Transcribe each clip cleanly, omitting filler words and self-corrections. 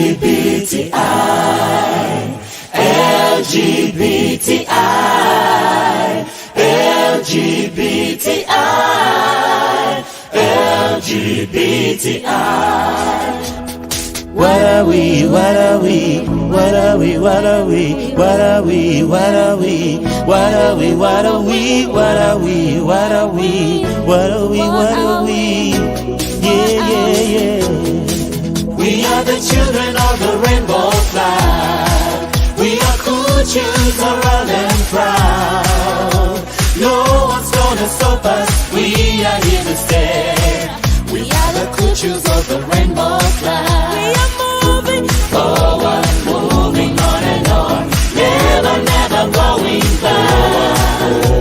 LGBTI, LGBTI, LGBTI. What are we? What are we? What are we? What are we? What are we? What are we? What are we? What are we? What are we? What are we? What are we? What are we? Yeah, yeah, yeah. We are the children of the rainbow flag. We are cool, choose, round and proud. No one's gonna stop us. We are here to stay. We are the cool, choose of the rainbow flag. We are moving forward, moving on and on. Never, never going back.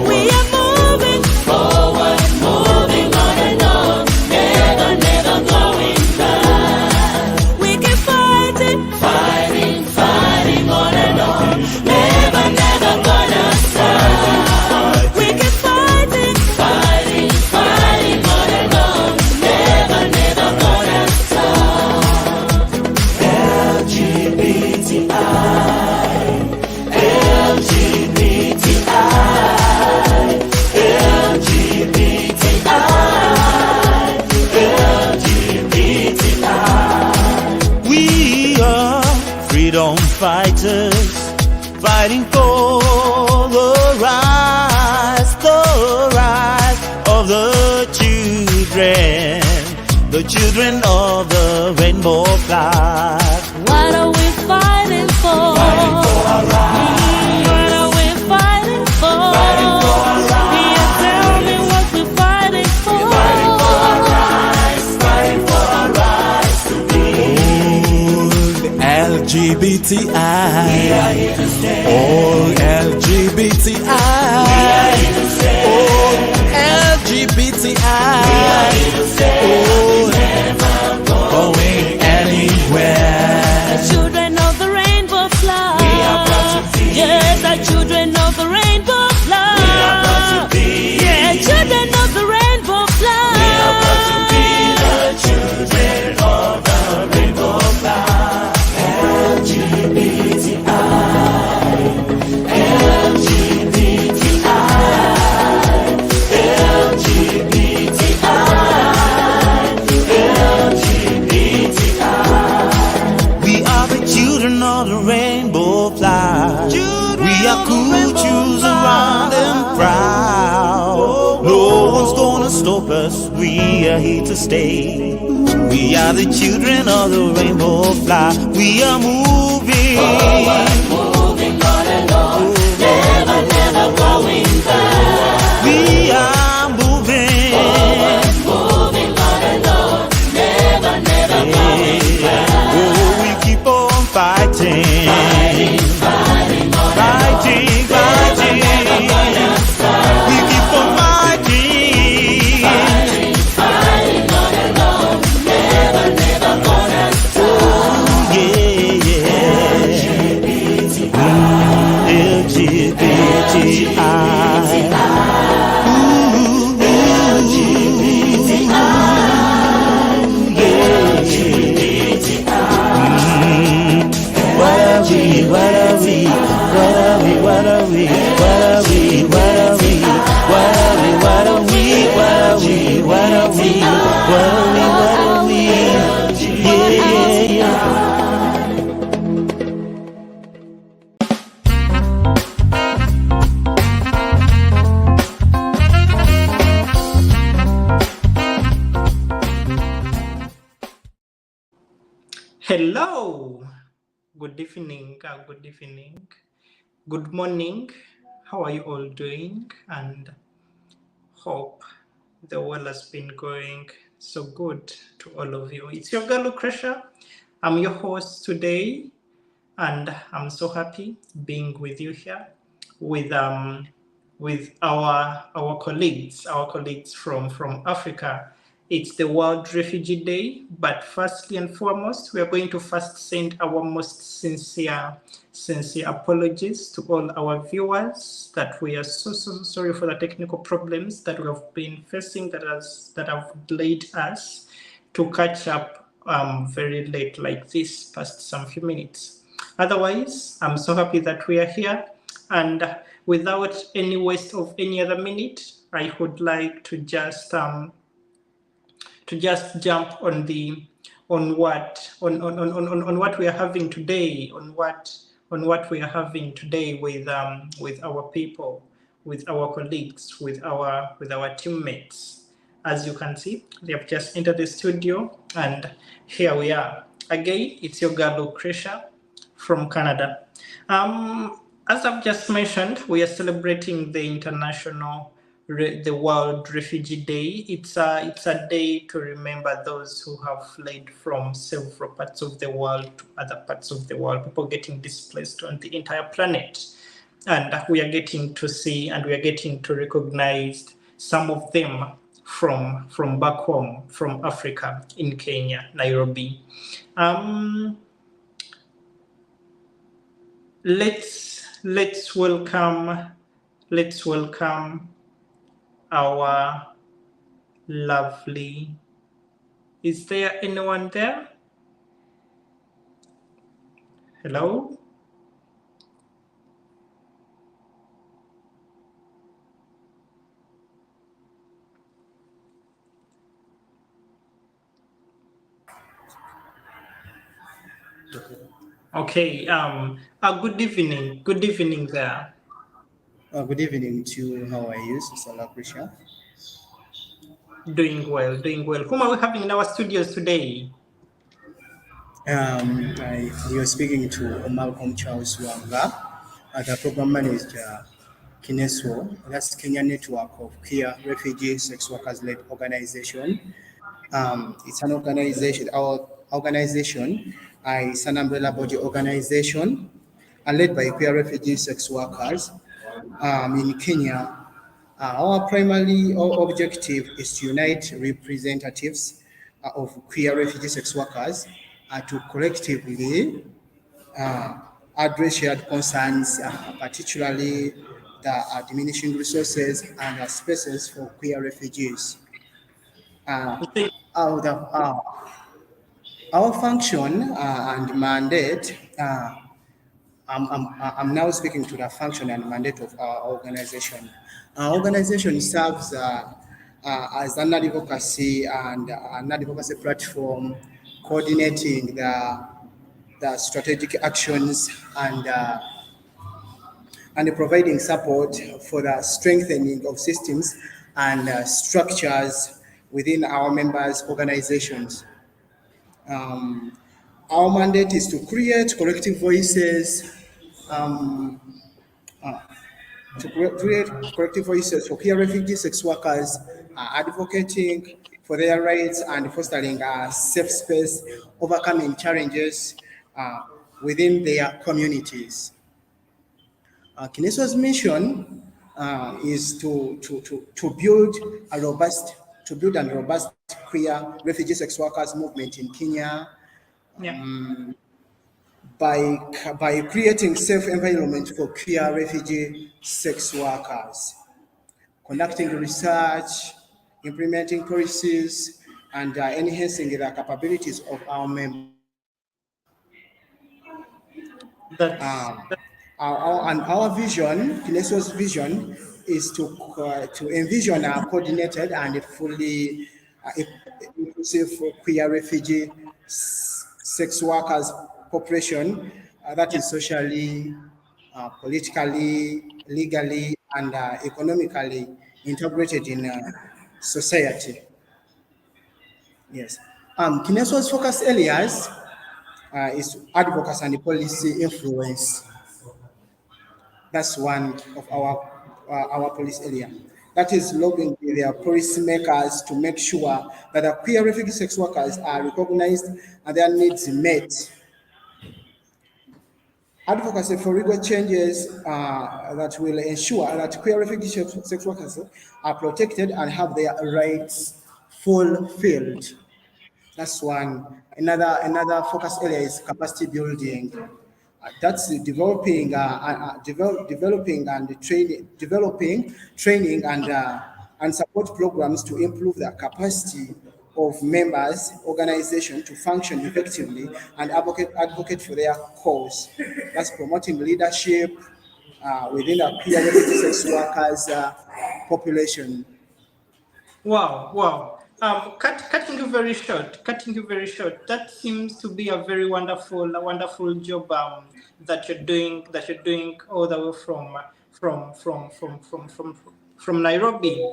We are moving forward, moving on and on. Never, never going back. We keep fighting, fighting, fighting on and on. Never, never gonna stop. We keep fighting, fighting, fighting on and on. Never, never gonna stop. LGBTI, LGBTI, LGBTI, LGBTI. We are freedom fighters, fighting for the rise of the children of the rainbow flag. What are we fighting for? Fighting for our rights. What are we fighting for? Fighting for our rights. Yeah, tell me what we're fighting for. We're fighting for our rights, fighting for our rights to be. LGBTI, We are here to stay. all LGBTI, We are here to stay. all LGBTI, We are here to stay. Never going anywhere. The children of the rainbow flag. We are proud to be. Yes, the children of the rainbow flag. We are proud to be. Yeah, children of the rainbow flag. We are proud to be the children of the rainbow flag. LGBTI, LGBTI, LGBTI, LGBTI. We are the children of the rainbow flag. We are cool, choose around and proud. No one's gonna stop us. We are here to stay. We are the children of the rainbow flag. We are moving Forward, moving on and on. Never, never going back. We are moving. Moving on and on. Never, never going back. Oh, we keep on fighting. Fighting, fighting on and on. Fighting, fighting. We keep on fighting. Fighting, fighting on and on. Never, never gonna stop. Yeah, yeah. LGBTI. What are we? What are we? What are we? What are we? What are we? What are we? What are we? What are we? What are we? What are we? What are we? What are we? Yeah, yeah, yeah. Hello, good evening, good morning. How are you all doing? And hope the world has been going so good to all of you. It's your girl Lucretia. I'm your host today, and I'm so happy being with you here with our colleagues from Africa. It's the World Refugee Day, but firstly and foremost, we are going to first send our most sincere apologies to all our viewers that we are so sorry for the technical problems that we have been facing that have delayed us to catch up very late like this, past some few minutes. Otherwise, I'm so happy that we are here, and without any waste of any other minute, I would like to just jump on the on what we are having today, on what we are having today with our people, with our colleagues, with our teammates. As you can see, they have just entered the studio, and here we are again. It's your girl Lucretia from Canada. As I've just mentioned, we are celebrating the the World Refugee Day. It's a day to remember those who have fled from several parts of the world to other parts of the world, people getting displaced on the entire planet. And we are getting to see and we are getting to recognize some of them from back home, from Africa, in Kenya, Nairobi. Let's welcome our lovely. Is there anyone there? Hello? Okay. Good evening. Good evening there. Good evening to how are you, Sister Lucretia? Doing well, doing well. Whom are we having in our studios today? You're speaking to Malcolm Charles Wanga, the program manager, Kineso, that's Kenya Network of Queer Refugee Sex Workers-led organization. It's an organization, our organization is an umbrella body organization led by queer refugee sex workers in Kenya. Our primary objective is to unite representatives of queer refugee sex workers to collectively address shared concerns, particularly the diminishing resources and spaces for queer refugees. Our function and mandate, I'm now speaking to the function and mandate of our organization. Our organization serves as an advocacy and an advocacy platform coordinating the strategic actions and providing support for the strengthening of systems and structures within our members' organizations. Our mandate is to create collective voices, create collective voices for queer refugee sex workers, advocating for their rights and fostering a safe space, overcoming challenges within their communities. Kineso's mission is to build a robust queer refugee sex workers movement in Kenya. Yeah. By creating safe environment for queer refugee sex workers, conducting research, implementing policies, and enhancing the capabilities of our members. Our vision, Kineso's vision, is to envision a coordinated and fully inclusive queer refugee sex workers population that is socially, politically, legally, and economically integrated in society. Yes. Kineso's focus areas is advocacy and policy influence. That's one of our policy area. That is lobbying their policy makers to make sure that the queer refugee sex workers are recognized and their needs met. Advocacy for legal changes that will ensure that queer refugee sex workers are protected and have their rights fulfilled. That's one. Another focus area is capacity building. That's developing training and support programs to improve the capacity of members organization to function effectively and advocate for their cause. That's promoting leadership within the queer refugee sex workers population. Wow, wow. Cutting you very short. Cutting you very short. That seems to be a very wonderful job that you're doing. That you're doing all the way from Nairobi.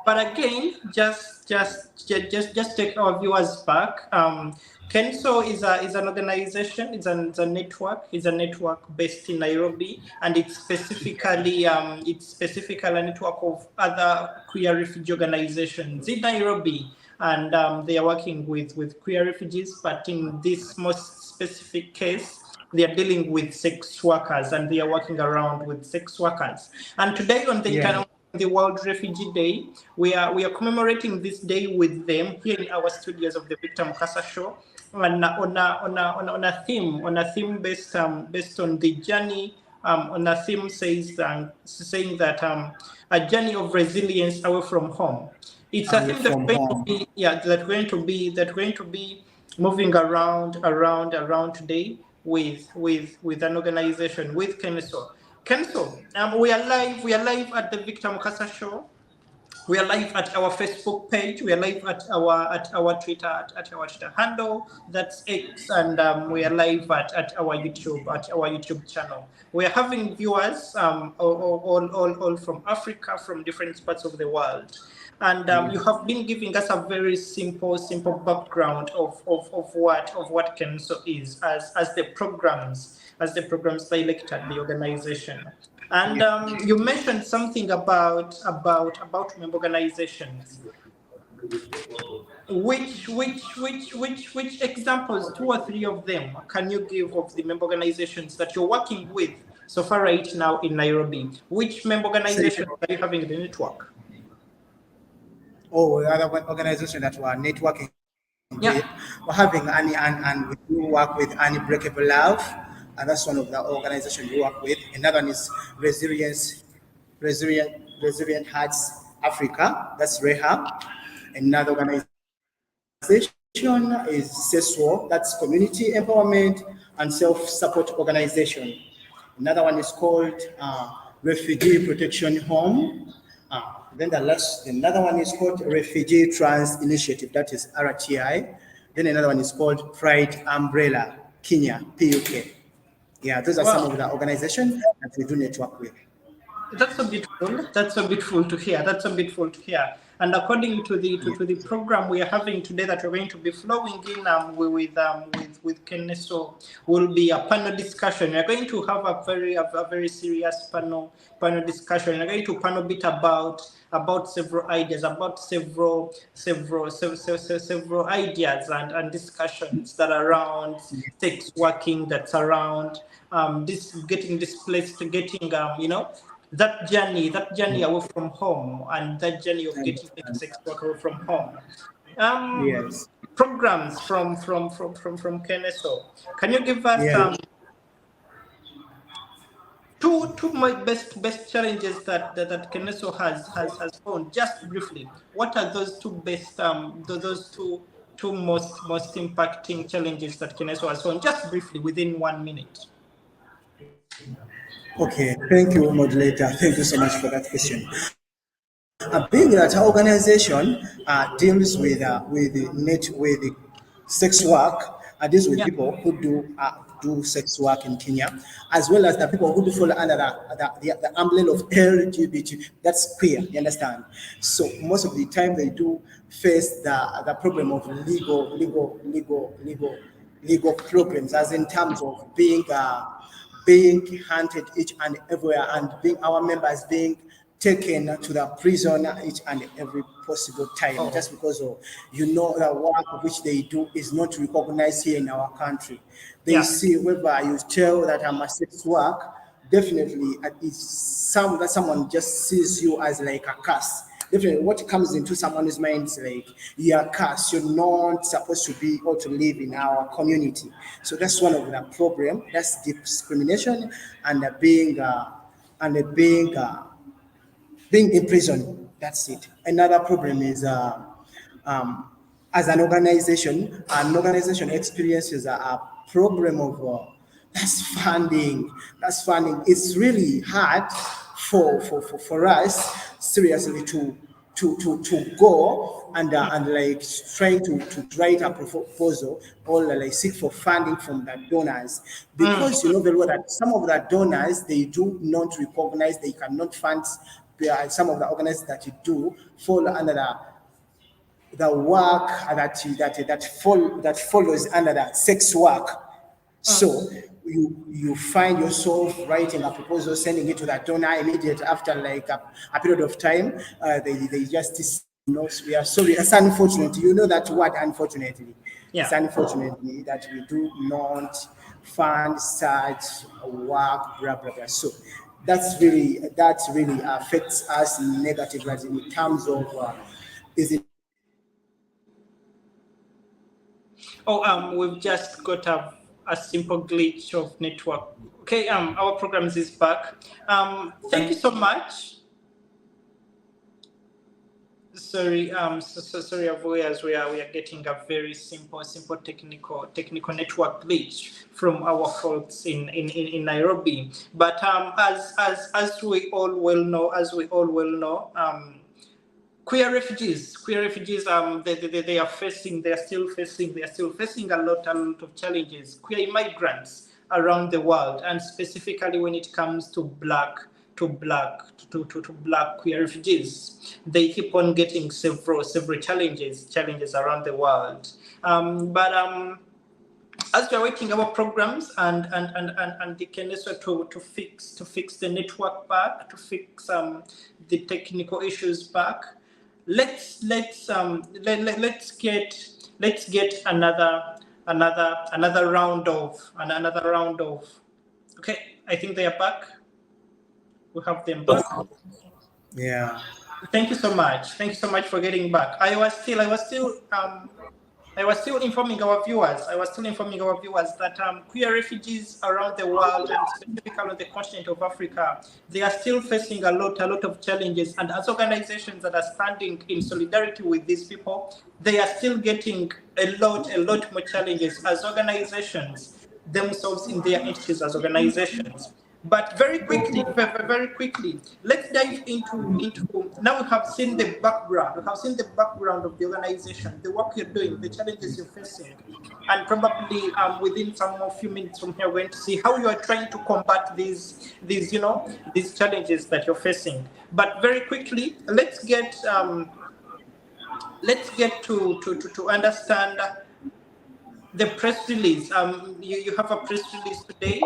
But again, just take our viewers back. Kenso is an organization. It's a network. It's a network based in Nairobi, and it's specifically a network of other queer refugee organizations in Nairobi, and they are working with queer refugees. But in this most specific case, they are dealing with sex workers, and they are working around with sex workers. And today on the World Refugee Day, we are commemorating this day with them here in our studios of the Victor Mukasa Show, and on a theme based on the journey, on a theme saying that a journey of resilience away from home. It's a theme that's going to be moving around today with an organization, with Kenso. Kenso, we are live at the Victor Mukasa Show. We are live at our Facebook page. We are live at our Twitter handle. That's X, and we are live at our YouTube channel. We are having viewers all from Africa, from different parts of the world. And you have been giving us a very simple background of what Kenso is as the programs director, the organization. And you mentioned something about member organizations. Which examples, 2 or 3 of them, can you give of the member organizations that you're working with so far right now in Nairobi? Which member organizations are you having in the network? Oh, other organization that we are networking with. We're having and we do work with Unbreakable Love, and that's one of the organizations we work with. Another one is Resilient Hearts Africa, that's Rehab. Another organization is CESWO, that's Community Empowerment and Self-Support Organization. Another one is called Refugee Protection Home. Then another one is called Refugee Trans Initiative, that is RTI. Then another one is called Pride Umbrella, Kenya, PUK. Yeah, those are some of the organizations that we do network with. That's so beautiful. That's so beautiful to hear. And according to the program we are having today that we're going to be flowing in with Keneso, will be a panel discussion. We're going to have a very serious panel discussion. We're going to panel bit about several ideas, about several ideas and discussions that are around sex working, that's around getting displaced, getting that journey away from home, and that journey of getting sex work away from home. Yes. Programs from Keneso. Can you give us two my best challenges that Keneso has found, just briefly? What are those two best those two most impacting challenges that Keneso has found, just briefly, within 1 minute? Okay, thank you, moderator. Thank you so much for that question. Being that our organization deals with the sex work, deals with people who do sex work in Kenya, as well as the people who do fall under the umbrella of LGBT. That's queer, you understand? So most of the time they do face the problem of legal problems, as in terms of being hunted each and everywhere, and being our members being taken to the prison each and every possible time, just because of the work which they do is not recognized here in our country. They see whether you tell that I'm a sex work, definitely it's that someone just sees you as like a curse. Definitely, what comes into someone's mind is like, you're a curse, you're not supposed to be or to live in our community. So that's one of the problem. That's discrimination and being in prison. That's it. Another problem is as an organization experiences a problem of that's funding. It's really hard for us seriously to go and like trying to write a proposal or like seek for funding from the donors, because you know very well that some of the donors, they do not recognize, they cannot fund some of the organizations that you do fall under the work that follows under the sex work. So you find yourself writing a proposal, sending it to the donor immediately after like a period of time. They just we are sorry. It's unfortunate. You know that word, unfortunately. Yeah. It's unfortunately that we do not fund such work, blah blah blah. So that really affects us negatively in terms of is it. Oh, we've just got a simple glitch of network. Okay, our programs is back. Thank you so much. Sorry, sorry, avoiders. We are getting a very simple technical network glitch from our folks in Nairobi. But as we all well know, queer refugees, they are still facing a lot of challenges. Queer immigrants around the world, and specifically when it comes to black queer refugees, they keep on getting several challenges around the world. But as we are waiting our programs and the Keneso to fix the network back, to fix the technical issues back, let's get another round of. Okay, I think they are back. We have them back. Yeah. Thank you so much for getting back. I was still informing our viewers. That queer refugees around the world, and specifically on the continent of Africa, they are still facing a lot of challenges. And as organizations that are standing in solidarity with these people, they are still getting a lot more challenges as organizations themselves in their entities as organizations. But very quickly, let's dive into. Now we have seen the background. We have seen the background of the organization, the work you're doing, the challenges you're facing, and probably within some more few minutes from here, we're going to see how you are trying to combat these challenges that you're facing. But very quickly, let's get to understand the press release. You have a press release today.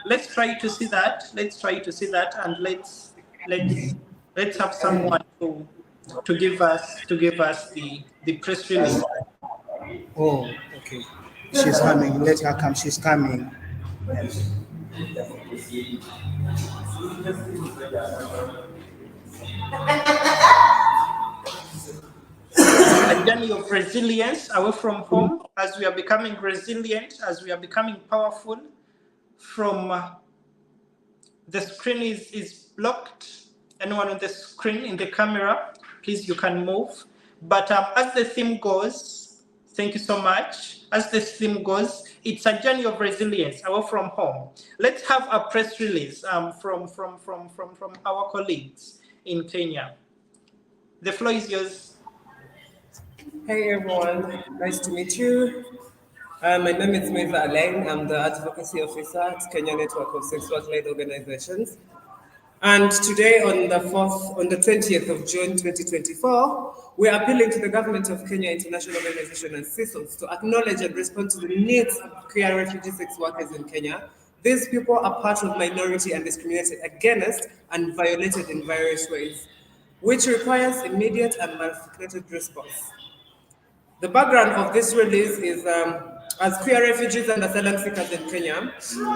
Let's try to see that. And let's have someone to give us the press release. Oh, okay. She's coming. Let her come. She's coming. A journey of resilience away from home, as we are becoming resilient, as we are becoming powerful. From the screen is blocked. Anyone on the screen in the camera, please, you can move. But as the theme goes, thank you so much. As the theme goes, it's a journey of resilience away from home. Let's have a press release from our colleagues in Kenya. The floor is yours. Hey everyone, nice to meet you. My name is Meza Alain. I'm the Advocacy Officer at Kenya Network of Sex Work-led Organizations. And today on the 20th of June 2024, we are appealing to the government of Kenya, international organization and CISOs to acknowledge and respond to the needs of queer refugee sex workers in Kenya. These people are part of minority and discriminated against and violated in various ways, which requires immediate and multifaceted response. The background of this release is as queer refugees and asylum seekers in Kenya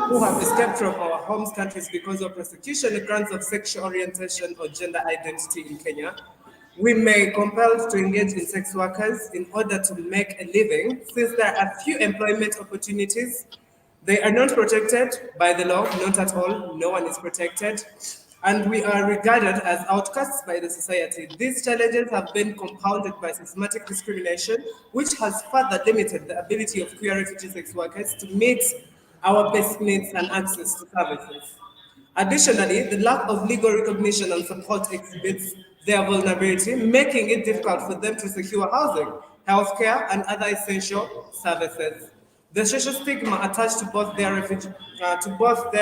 who have escaped from our home countries because of persecution, grounds of sexual orientation or gender identity in Kenya, we may be compelled to engage in sex workers in order to make a living. Since there are few employment opportunities, they are not protected by the law, not at all, no one is protected. and we are regarded as outcasts by the society. These challenges have been compounded by systematic discrimination, which has further limited the ability of queer refugee sex workers to meet our basic needs and access to services. Additionally, the lack of legal recognition and support exhibits their vulnerability, making it difficult for them to secure housing, healthcare, and other essential services. The social stigma attached to both their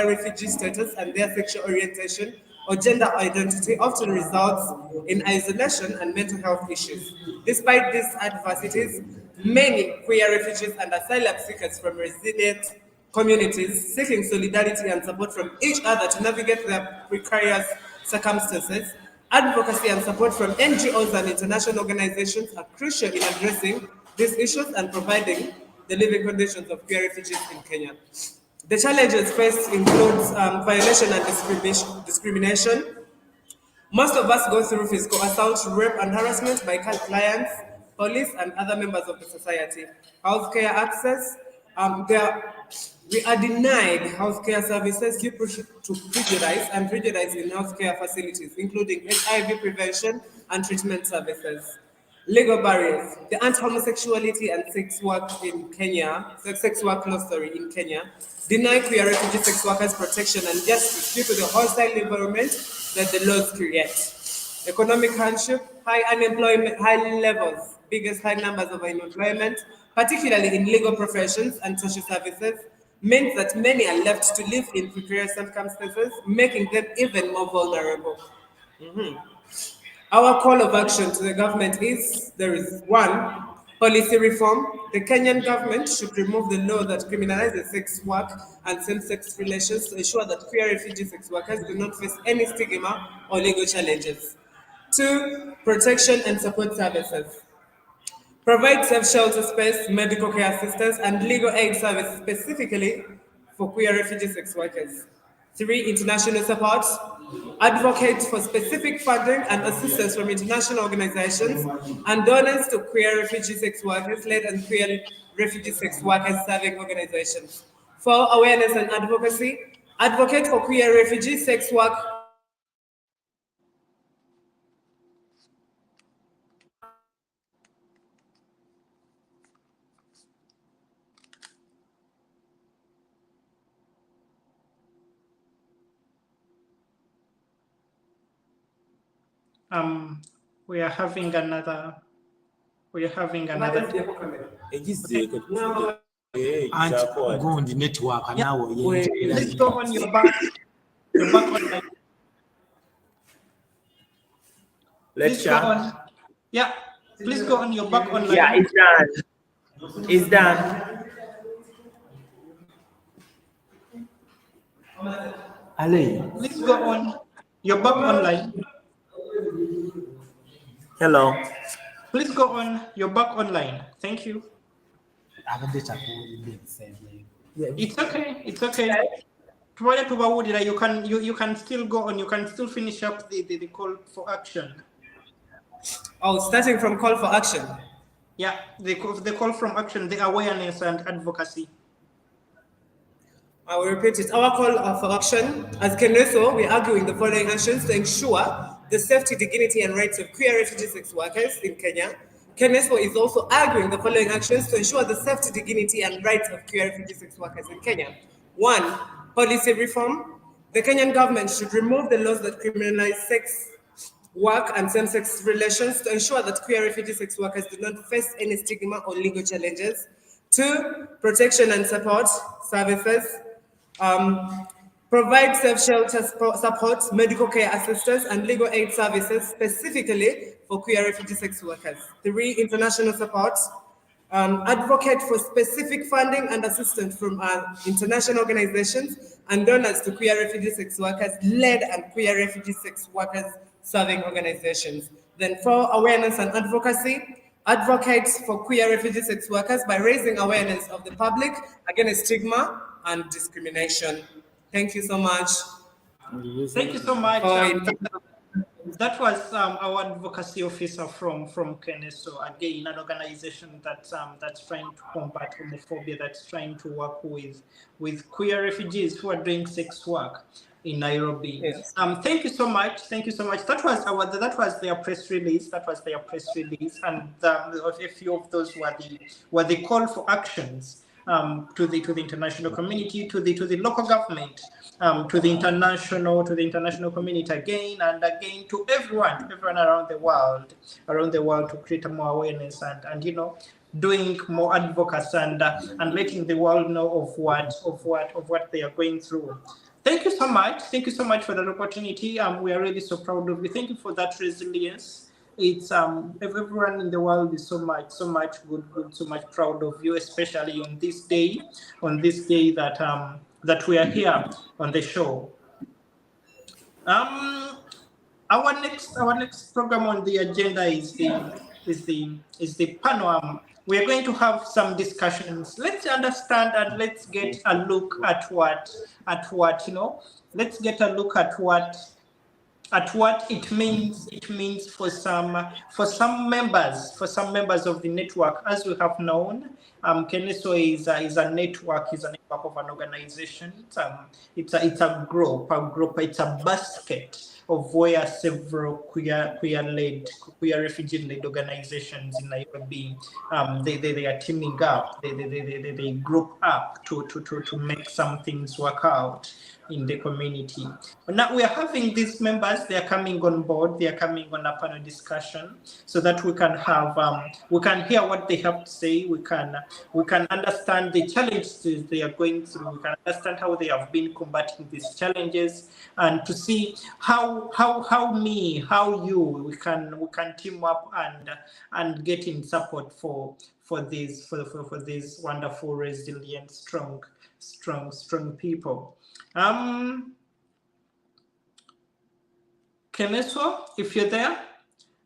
refugee status and their sexual orientation or gender identity often results in isolation and mental health issues. Despite these adversities, many queer refugees and asylum seekers from resilient communities seeking solidarity and support from each other to navigate their precarious circumstances. Advocacy and support from NGOs and international organizations are crucial in addressing these issues and providing the living conditions of queer refugees in Kenya. The challenges faced include violation and discrimination. Most of us go through physical assault, rape, and harassment by clients, police, and other members of the society. Healthcare access. We are denied healthcare services due to prejudice in healthcare facilities, including HIV prevention and treatment services. Legal barriers. The anti-homosexuality and sex work in Kenya, sex work law, in Kenya, deny queer refugee sex workers protection and justice due to the hostile environment that the laws create. Economic hardship, high unemployment, high levels, biggest high numbers of unemployment, particularly in legal professions and social services, means that many are left to live in precarious circumstances, making them even more vulnerable. Our call of action to the government is, there is one, policy reform. The Kenyan government should remove the law that criminalizes sex work and same-sex relations to ensure that queer refugee sex workers do not face any stigma or legal challenges. Two, protection and support services. Provide safe shelter space, medical care assistance, and legal aid services specifically for queer refugee sex workers. Three, international support. Advocate for specific funding and assistance from international organizations and donors to queer refugee sex workers led and queer refugee sex workers serving organizations. For awareness and advocacy, advocate for queer refugee sex work. We are having another. Gundi network nawo Let's go on your back online. Let's Go on. Yeah, please go on your back online. Yeah, it's done. It's done. Ali. Please go on your back online. Hello. Please go on your back online. Thank you. It's okay. It's okay. You can still go on. You can still finish up the call for action. Oh, starting from call for action. Yeah, the call from action, the awareness and advocacy. I will repeat it. Our call for action, as Keneso, we are arguing the following actions to ensure the safety, dignity, and rights of queer refugee sex workers in Kenya. Keneso is also arguing the following actions to ensure the safety, dignity, and rights of queer refugee sex workers in Kenya. One, policy reform. The Kenyan government should remove the laws that criminalize sex work and same-sex relations to ensure that queer refugee sex workers do not face any stigma or legal challenges. Two, protection and support services. Provide safe shelter support, medical care assistance, and legal aid services specifically for queer refugee sex workers. Three, international support. Advocate for specific funding and assistance from international organizations and donors to queer refugee sex workers led and queer refugee sex workers serving organizations. Then for awareness and advocacy, advocate for queer refugee sex workers by raising awareness of the public against stigma and discrimination. Thank you so much. Thank you so much. That was our advocacy officer from Keneso, again an organization that's trying to combat homophobia, that's trying to work with queer refugees who are doing sex work in Nairobi. Yes. Thank you so much. Thank you so much. That was their press release. And a few of those were the call for actions to the international community, to the local government, to the international community again and again, to everyone around the world to create more awareness and doing more advocacy and letting the world know of what they are going through. Thank you so much. Thank you so much for that opportunity. We are really so proud of you. Thank you for that resilience. It's everyone in the world is so much good, so much proud of you, especially on this day that we are here on the show. Our next program on the agenda is the panel. We are going to have some discussions. Let's understand and let's get a look at what let's get a look at what it means for some members of the network. As we have known, Keneso is a network of an organization. It's a group, it's a basket of where several queer refugee-led organizations in Nairobi they are teaming up, they group up to make some things work out in the community. Now we are having these members, they are coming on board, they are coming on a panel discussion so that we can have we can hear what they have to say, we can understand the challenges they are going through, we can understand how they have been combating these challenges, and to see how we can team up and get in support for these wonderful, resilient, strong people. Keneso, if you're there.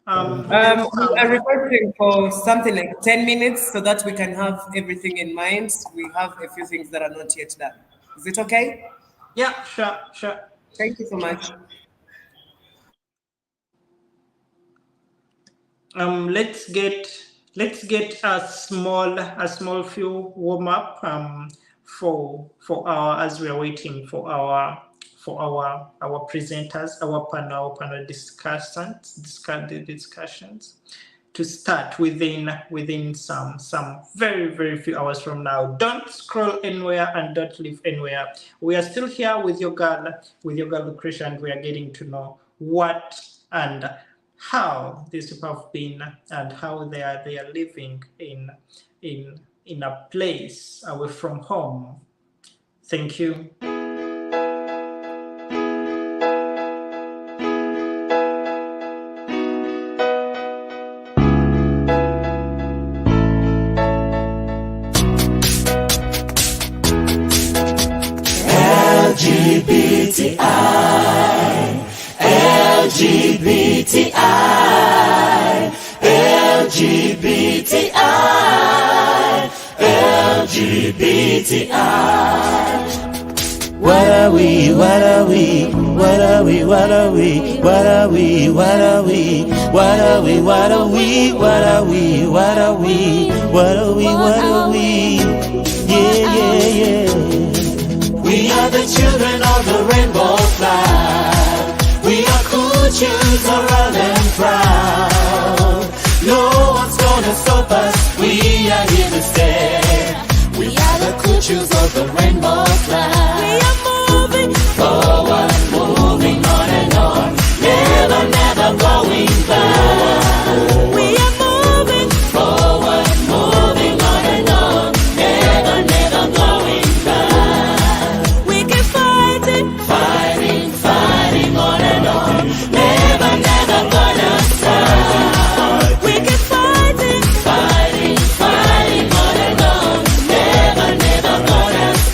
We are requesting for something like 10 minutes so that we can have everything in mind. We have a few things that are not yet done. Is it okay? Yeah, sure. Thank you so much. Let's get a small few warm up for our, as we are waiting for our presenters, our panel discussions to start within some very few hours from now. Don't scroll anywhere and don't leave anywhere. We are still here with your girl Lucretia, and we are getting to know what and how these people have been and how they are living in a place away from home. Thank you. LGBTI. What are we? What are we? What are we? What are we? What are we? What are we? What are we? What are we? What are we? What are we? What are we? What are we? Yeah. We are the children of the rainbow flag. We are cool, choose our round and proud. No one's gonna stop us. We are here to stay. We are the creatures of the rainbow flag. We are moving forward, moving on and on, never going back. We are moving forward, moving on and on, never going back. We keep fighting on and on, never gonna stop. We keep fighting on and on, never gonna stop.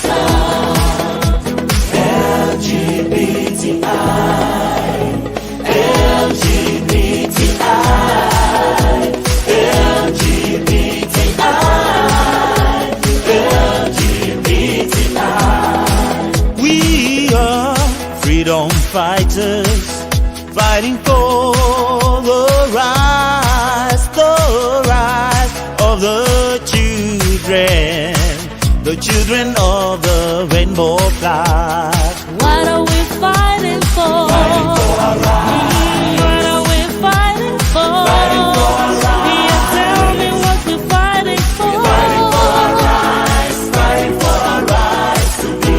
the children of the rainbow flag. What are we fighting for? Fighting for our rights. What are we fighting for? Fighting for our rights. Yeah, tell me what we're fighting for. We're fighting for our rights. Fighting for our rights to be.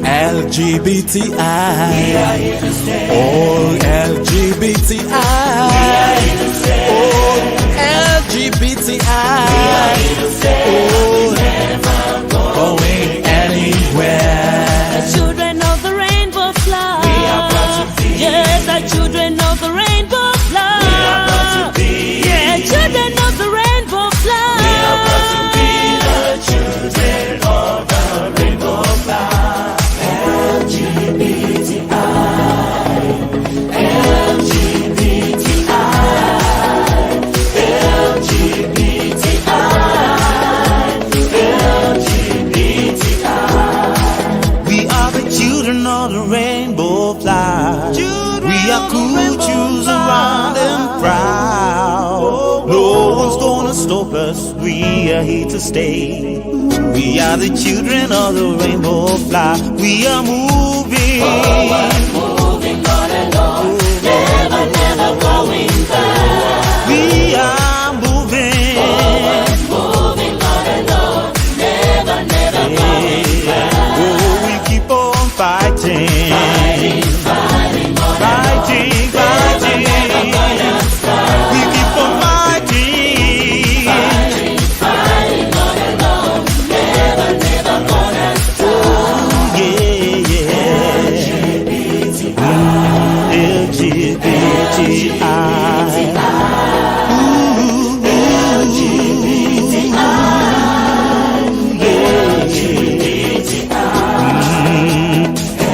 LGBTI. We are here to stay. All LGBTI. We are here to stay. All LGBTI. We are here to stay. All Never going anywhere. The children of the rainbow flag. We are proud to be. Yes, the children of the rainbow flag. We are proud to be. Yeah, children of the rainbow flag. We are proud to be the children of the rainbow flag. LGBTI. LGBTI. We are the children of the rainbow flag. We are cool, choose around and proud. No one's gonna stop us, we are here to stay. We are the children of the rainbow flag. We are moving Forward, moving on and on. Never, never going back. We are moving Forward, moving on and on. Never, never going back. Oh, we keep on fighting. Fighting, fighting on and on. Fighting, fighting. Never gonna stop. We keep on fighting. Fighting, fighting on and on. Never, never gonna stop. Yeah, yeah. LGBTI.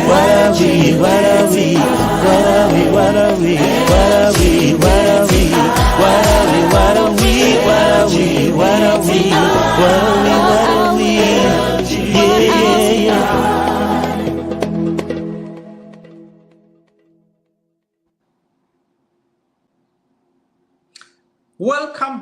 What are we? What are we? What are we? What are we? What are we? What are we? What are we? What are we? What are we? What are we? What are we? What are we? Yeah, yeah, yeah. Welcome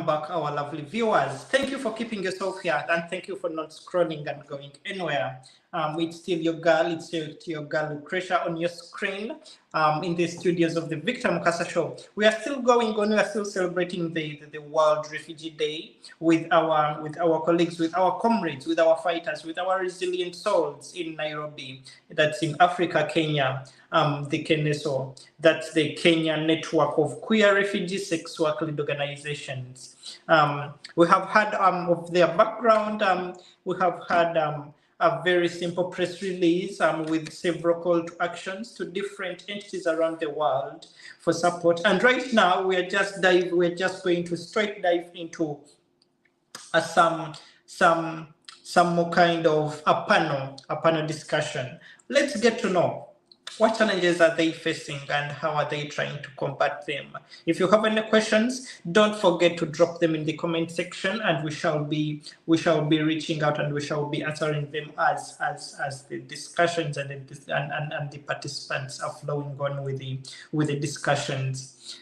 back, our lovely viewers. Thank you for keeping yourself here, and thank you for not scrolling and going anywhere. It's still your girl, it's your girl Lucretia on your screen, in the studios of the Victor Mukasa Show. We are still going on. We are still celebrating the World Refugee Day with our colleagues, with our comrades, with our fighters, with our resilient souls in Nairobi. That's in Africa, Kenya. The KENESO, that's the Kenya Network of Queer Refugee Sex Work-led Organizations. We have had of their background. We have had a very simple press release with several call to actions to different entities around the world for support. And right now we're just going to straight dive into some more kind of a panel discussion. Let's get to know what challenges are they facing and how are they trying to combat them. If you have any questions, don't forget to drop them in the comment section, and we shall be reaching out and we shall be answering them as the discussions and the participants are flowing on with the discussions.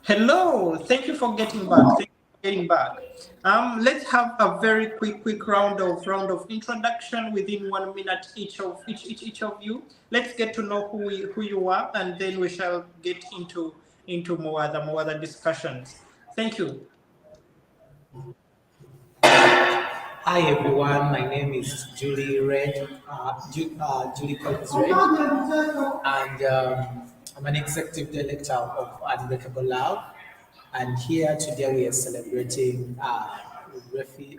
Hello, thank you for getting back. Let's have a very quick round of introduction within 1 minute each of you. Let's get to know who you are, and then we shall get into more other discussions. Thank you. Hi everyone, my name is Julie Collins Red, and I'm an executive director of Unbreakable Love. And here today we are celebrating World Refugee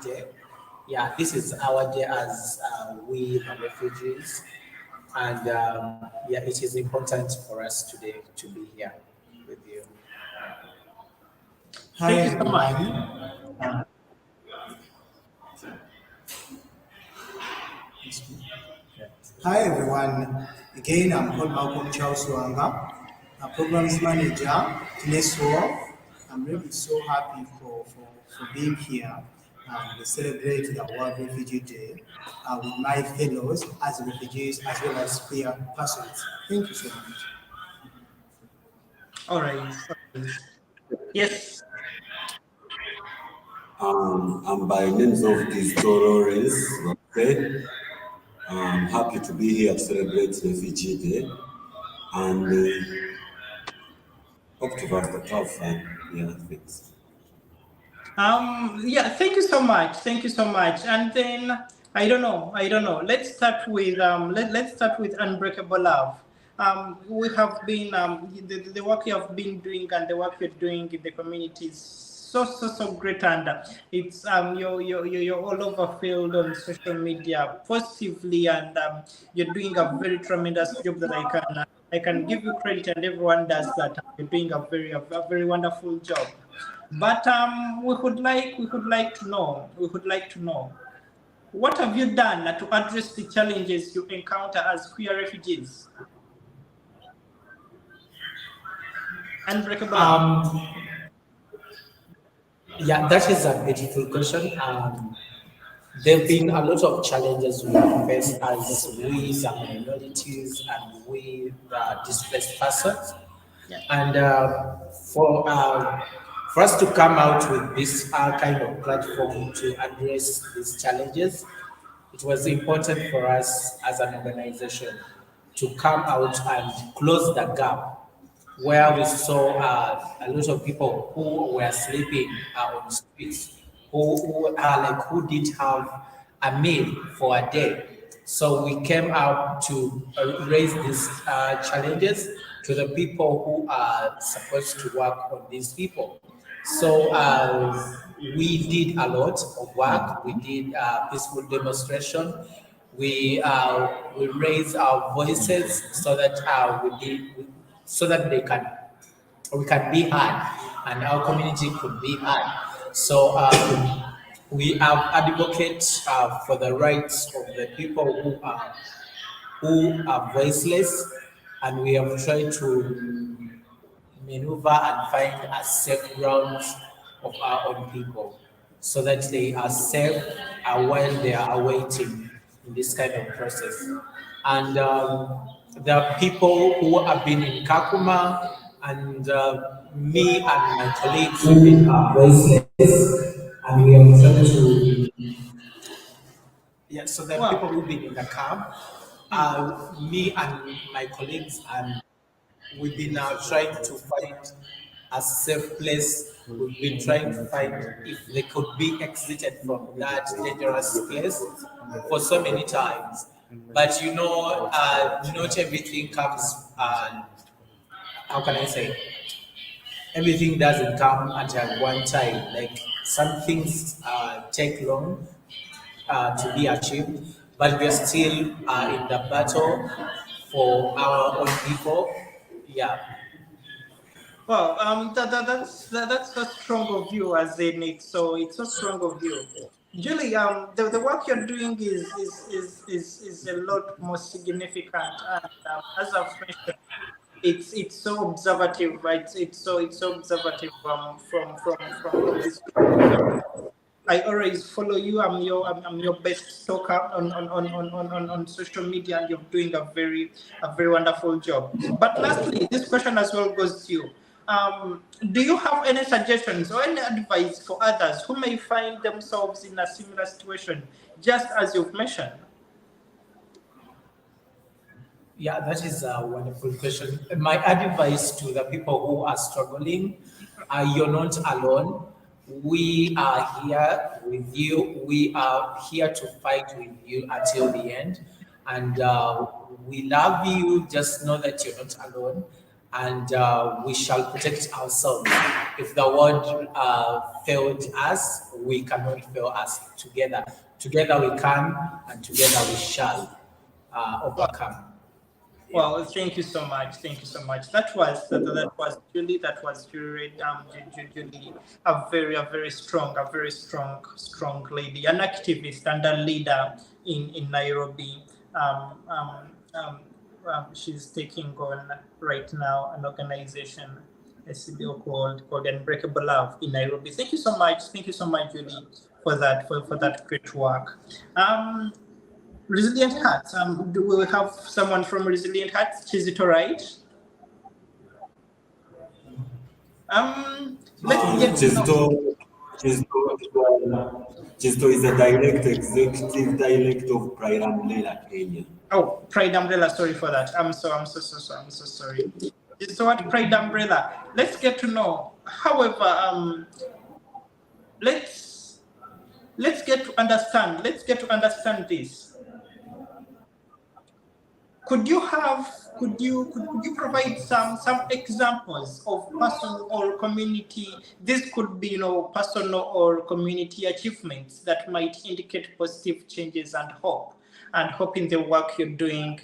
Day. Yeah, this is our day as we are refugees, and yeah, it is important for us today to be here with you. Hi Thank you so much. everyone. Hi everyone. Again, I'm called Malcolm Charles Wanga, a programs manager, KENESO. I'm really so happy for being here to celebrate the World Refugee Day with my fellows as refugees as well as queer persons. Thank you so much. All right. All right. Yes. I'm by names of this Torres. Okay. I'm happy to be here to celebrate Refugee Day and hope to have fun. Yeah, thanks. Yeah, thank you so much. Thank you so much. And then I don't know. Let's start with Unbreakable Love. We have been the work you have been doing and the work you're doing in the community is so great, and it's you're all over field on social media positively, and you're doing a very tremendous job that I can give you credit, and everyone does that. You're doing a very wonderful job. But we would like to know what have you done to address the challenges you encounter as queer refugees? Unbreakable Love. Yeah, that is a beautiful question. There have been a lot of challenges we have faced as we, some minorities, and we, the displaced persons. Yeah. And for us to come out with this kind of platform to address these challenges, it was important for us as an organization to come out and close the gap where we saw a lot of people who were sleeping on streets, who didn't have a meal for a day. So we came out to raise these challenges to the people who are supposed to work on these people. So we did a lot of work. We did peaceful demonstration. We raised our voices so that so that we can be heard and our community could be heard. So we have advocates for the rights of the people who are voiceless, and we have tried to maneuver and find a safe ground of our own people so that they are safe while they are awaiting in this kind of process. And the people who have been in Kakuma and me and my colleagues have been voiceless, and we have tried to, yeah, so the Wow. people who've been in the camp, me and my colleagues, and we've been trying to find a safe place. We've been trying to find if they could be exited from that dangerous place for so many times. But not everything comes. How can I say? Everything doesn't come at one time. Like some things take long to be achieved, but we are still in the battle for our own people. Yeah. Well, that's so strong of you, as in it's so strong of you. Julie, the work you're doing is a lot more significant, and as I've mentioned, it's so observative, right? It's so observative from this. I always follow you. I'm your best stalker on social media, and you're doing a very wonderful job. But lastly, this question as well goes to you. Do you have any suggestions or any advice for others who may find themselves in a similar situation, just as you've mentioned? Yeah, that is a wonderful question. My advice to the people who are struggling, you're not alone. We are here with you. We are here to fight with you until the end. And we love you. Just know that you're not alone. And we shall protect ourselves. If the world failed us, we cannot fail us together. Together we can, and together we shall overcome. Well, thank you so much. Thank you so much. That was Julie. That was Julie. Julie, a very strong lady, an activist and a leader in Nairobi. Um, um, um, she's taking on right now an organization, a CBO called Unbreakable Love in Nairobi. Thank you so much. Thank you so much, Julie, for that great work. Resilient Hearts. Do we have someone from Resilient Hearts? Is it all right? Let's get to know. Chisto is a direct executive dialect of Prairamlela, Kenya. Oh, Pride Umbrella. Sorry for that. I'm so sorry. So what Pride Umbrella? Let's get to know. However, let's get to understand. Let's get to understand this. Could you provide some examples of personal or community? This could be, personal or community achievements that might indicate positive changes and hope in the work you're doing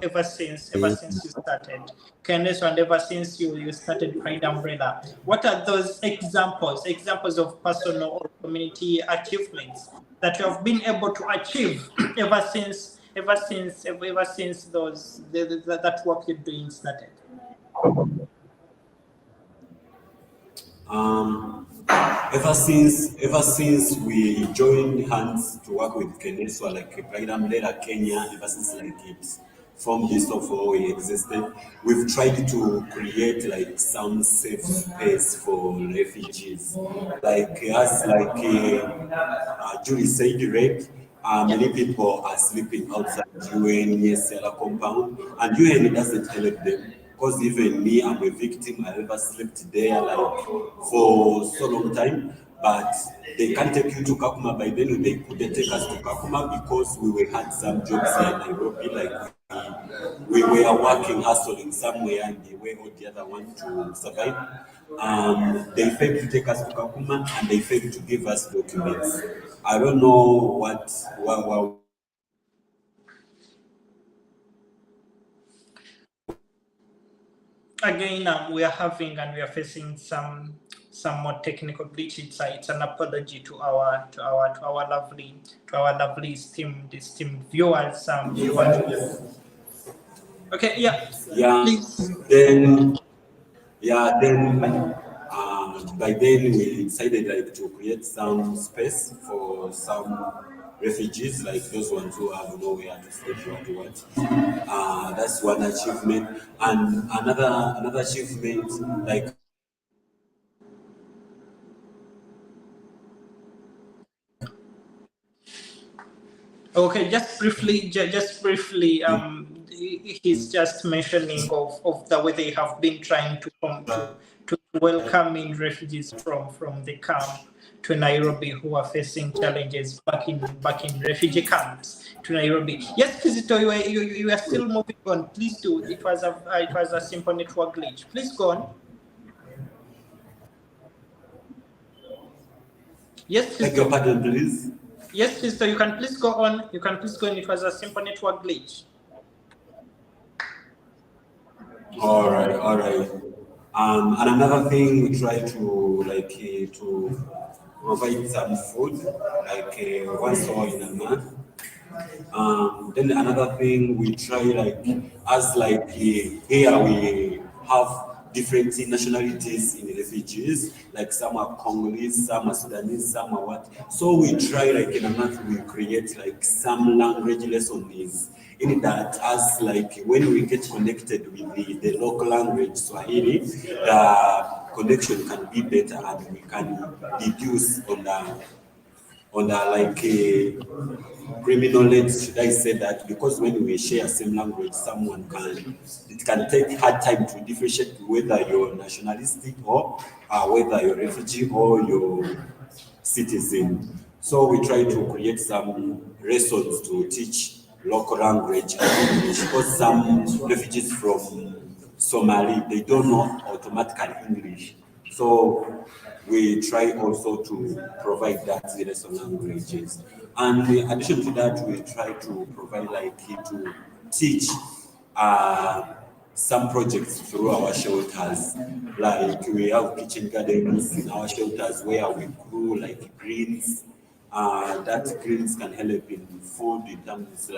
ever since you started Kenes, and ever since you started Pride Umbrella. What are those examples of personal or community achievements that you have been able to achieve ever since that work you're doing started? Ever since we joined hands to work with Keneswa, like Pride Umbrella Kenya, ever since like it formed this of how we existed, we've tried to create like some safe space for refugees. Like as Julie said, right? Many people are sleeping outside UNHCR compound, and UN doesn't help them. Because even me, I'm a victim. I never slept there like for so long time. But they can't take you to Kakuma. By then, they couldn't take us to Kakuma because we had some jobs here in Nairobi. Like we were working, hustling somewhere, and they were all the other one to survive. They failed to take us to Kakuma, and they failed to give us documents. I don't know what Again, we are facing some more technical glitch. It's an apology to our lovely esteemed viewers. Okay, yeah. Please. Then by then we decided like to create some space for some refugees, like those ones who have nowhere to stay or to what. That's one achievement, and another achievement like. Okay, just briefly, he's just mentioning of the way they have been trying to come to welcome in refugees from the camp to Nairobi who are facing challenges back in refugee camps to Nairobi. Yes, Kizito, you are still moving on. Please do. It was a simple network glitch. Please go on. Yes, Beg your pardon, please. Yes, Kizito, you can please go on. It was a simple network glitch. All right. And another thing, we try to provide some food, once or in a month. Then another thing, we try here we have different nationalities in refugees, like some are Congolese, some are Sudanese, some are what. So we try in a month we create some language lessons in that, as when we get connected with the local language Swahili, the connection can be better and we can deduce on the criminal lens, should I say that, because when we share same language, it can take hard time to differentiate whether you're nationalistic or whether you're refugee or you're citizen. So we try to create some lessons to teach local language and English, because some refugees from Somali, they don't know automatically English. So we try also to provide that lesson languages. And in addition to that, we try to provide to teach some projects through our shelters. Like we have kitchen gardens in our shelters where we grow greens. That greens can help in food in terms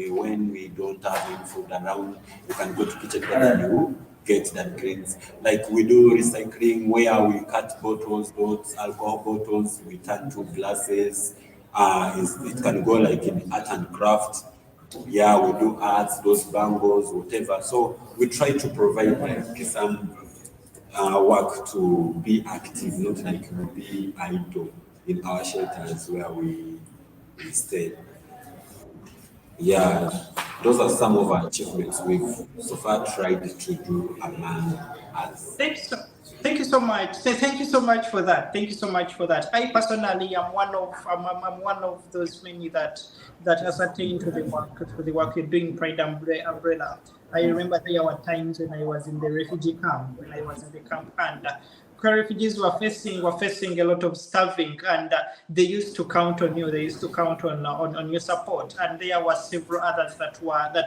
when we don't have any food around, you can go to kitchen garden, you get that greens. Like we do recycling where we cut bottles, alcohol bottles, we turn to glasses. It can go in art and craft. Yeah, we do arts, those bangles, whatever. So we try to provide some work to be active, not like we be idle in our shelters where we stay. Yeah, those are some of our achievements we've so far tried to do among us. Thank you so much. Thank you so much for that. Thank you so much for that. I personally am I'm one of those many that ascertain to the work you're doing, Pride Umbrella. I remember there were times when I was in the refugee camp, and queer refugees were facing a lot of starving, and they used to count on you. They used to count on your support. And there were several others that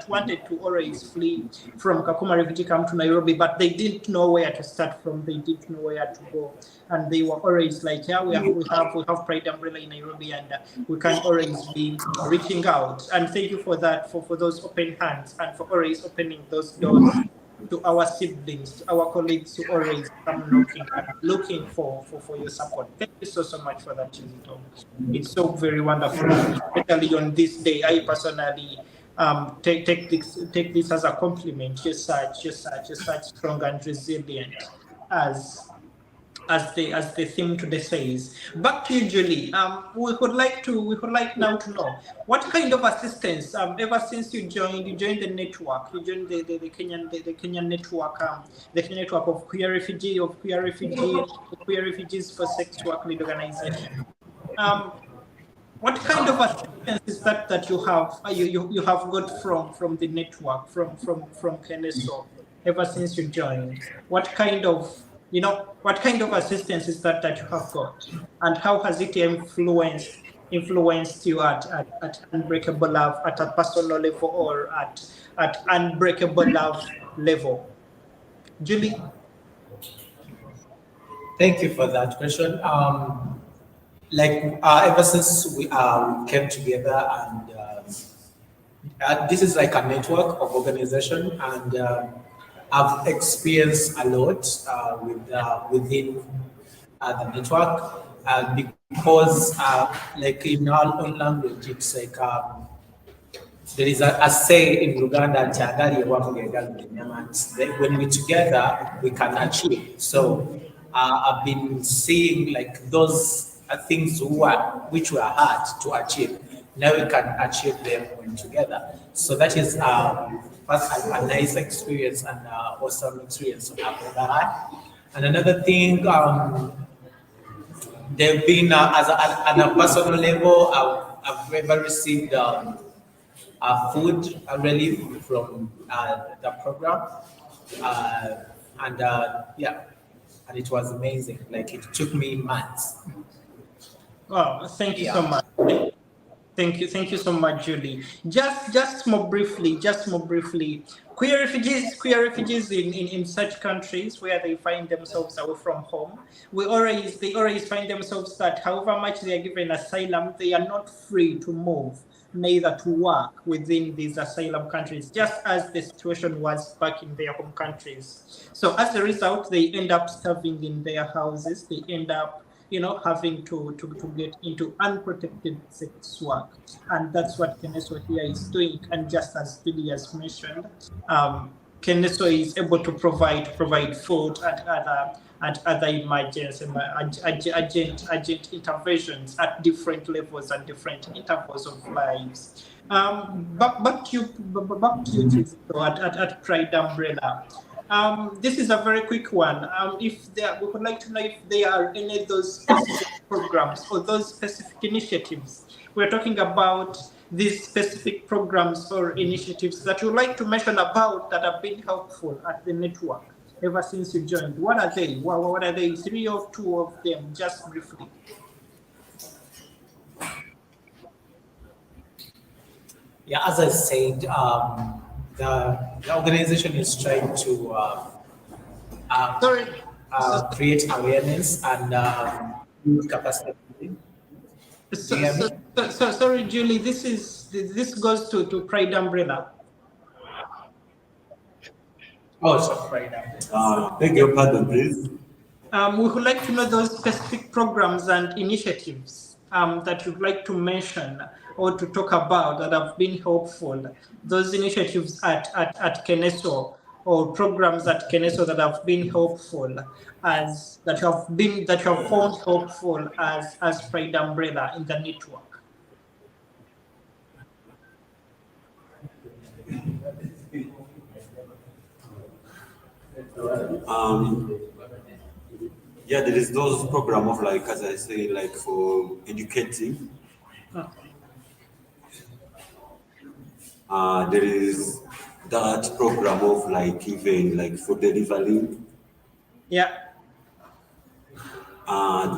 wanted to always flee from Kakuma refugee camp to Nairobi, but they didn't know where to start from. They didn't know where to go, and they were always like, "Yeah, we have Pride Umbrella in Nairobi, and we can always be reaching out." And thank you for that, for those open hands, and for always opening those doors to our siblings, to our colleagues who always come knocking and looking for your support. Thank you so much for that, Chizito. It's so very wonderful, especially on this day. I personally take this as a compliment. You're such strong and resilient as the theme today says. Back to you, Julie. We would like now to know what kind of assistance, ever since you joined the network, the Kenyan network, the Kenyan network of queer refugees for sex work lead organization. What kind of assistance is that you have got from the network, from Keneso, ever since you joined? What kind of assistance is that you have got, and how has it influenced you at Unbreakable Love at a personal level or at Unbreakable Love level? Julie? Thank you for that question. Ever since we came together, and this is like a network of organization, and I've experienced a lot within the network, because like in our own language, it's like there is a say in Uganda, when we're together, we can achieve. So I've been seeing like those things which were hard to achieve. Now we can achieve them when together. So that is first a nice experience and awesome experience I've ever had. And another thing, they've been on a personal level, I've ever received food relief from the program, and it was amazing. Like it took me months. Wow, thank you so much. Thank you so much, Julie. Just more briefly, queer refugees in such countries where they find themselves away from home, they always find themselves that however much they are given asylum, they are not free to move, neither to work within these asylum countries, just as the situation was back in their home countries. So as a result, they end up starving in their houses. They end up having to get into unprotected sex work. And that's what Keneso here is doing. And just as Billy has mentioned, Keneso is able to provide food and other emergency urgent interventions at different levels and different intervals of lives. Back to you, at Pride Umbrella. This is a very quick one. We would like to know if there are any of those specific programs or those specific initiatives. We're talking about these specific programs or initiatives that you would like to mention about that have been helpful at the network ever since you joined. What are they? What are they? 3 or 2 of them, just briefly. Yeah, as I said, the organization is trying to create awareness and build capacity. Sorry, Julie. This goes to Pride Umbrella. Oh, so Pride Umbrella. Beg your pardon, please. We would like to know those specific programs and initiatives that you'd like to mention or to talk about that have been helpful. Those initiatives at Keneso or programs at Keneso that have been helpful, as that you have found helpful as Pride umbrella in the network? Yeah, there is those program of like, as I say, like for educating. There is that program of like even like for delivering. Yeah.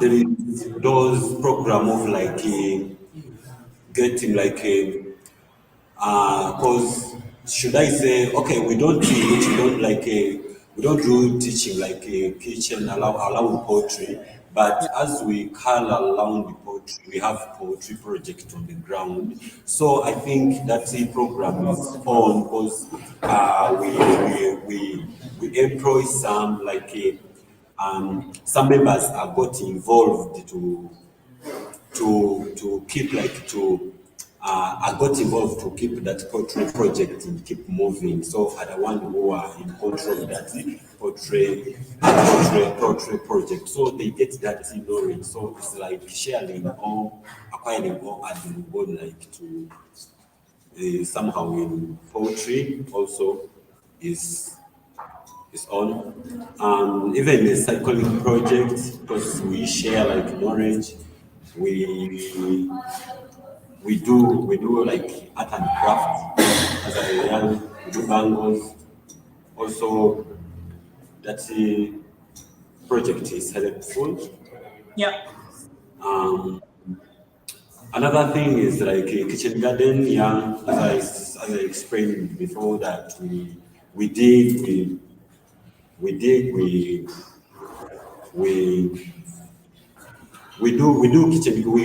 There is those program of like getting like a cause should I say okay, we don't do teaching like a kitchen allowing poetry, but as we call around the poetry, we have poetry project on the ground. So I think that the program is on because we employ some like some members are got involved to keep like to I got involved to keep that poetry project and keep moving. So I the one who are in control of that poetry project. So they get that knowledge. So it's like sharing or acquiring or adding on like to somehow in poetry also is on. Even the psychology project, because we share like knowledge, we do like art and craft as a young, we do bangles. Also, that project is helpful. Yeah. Another thing is like a kitchen garden. Yeah, as I explained before that we dig we do kitchen we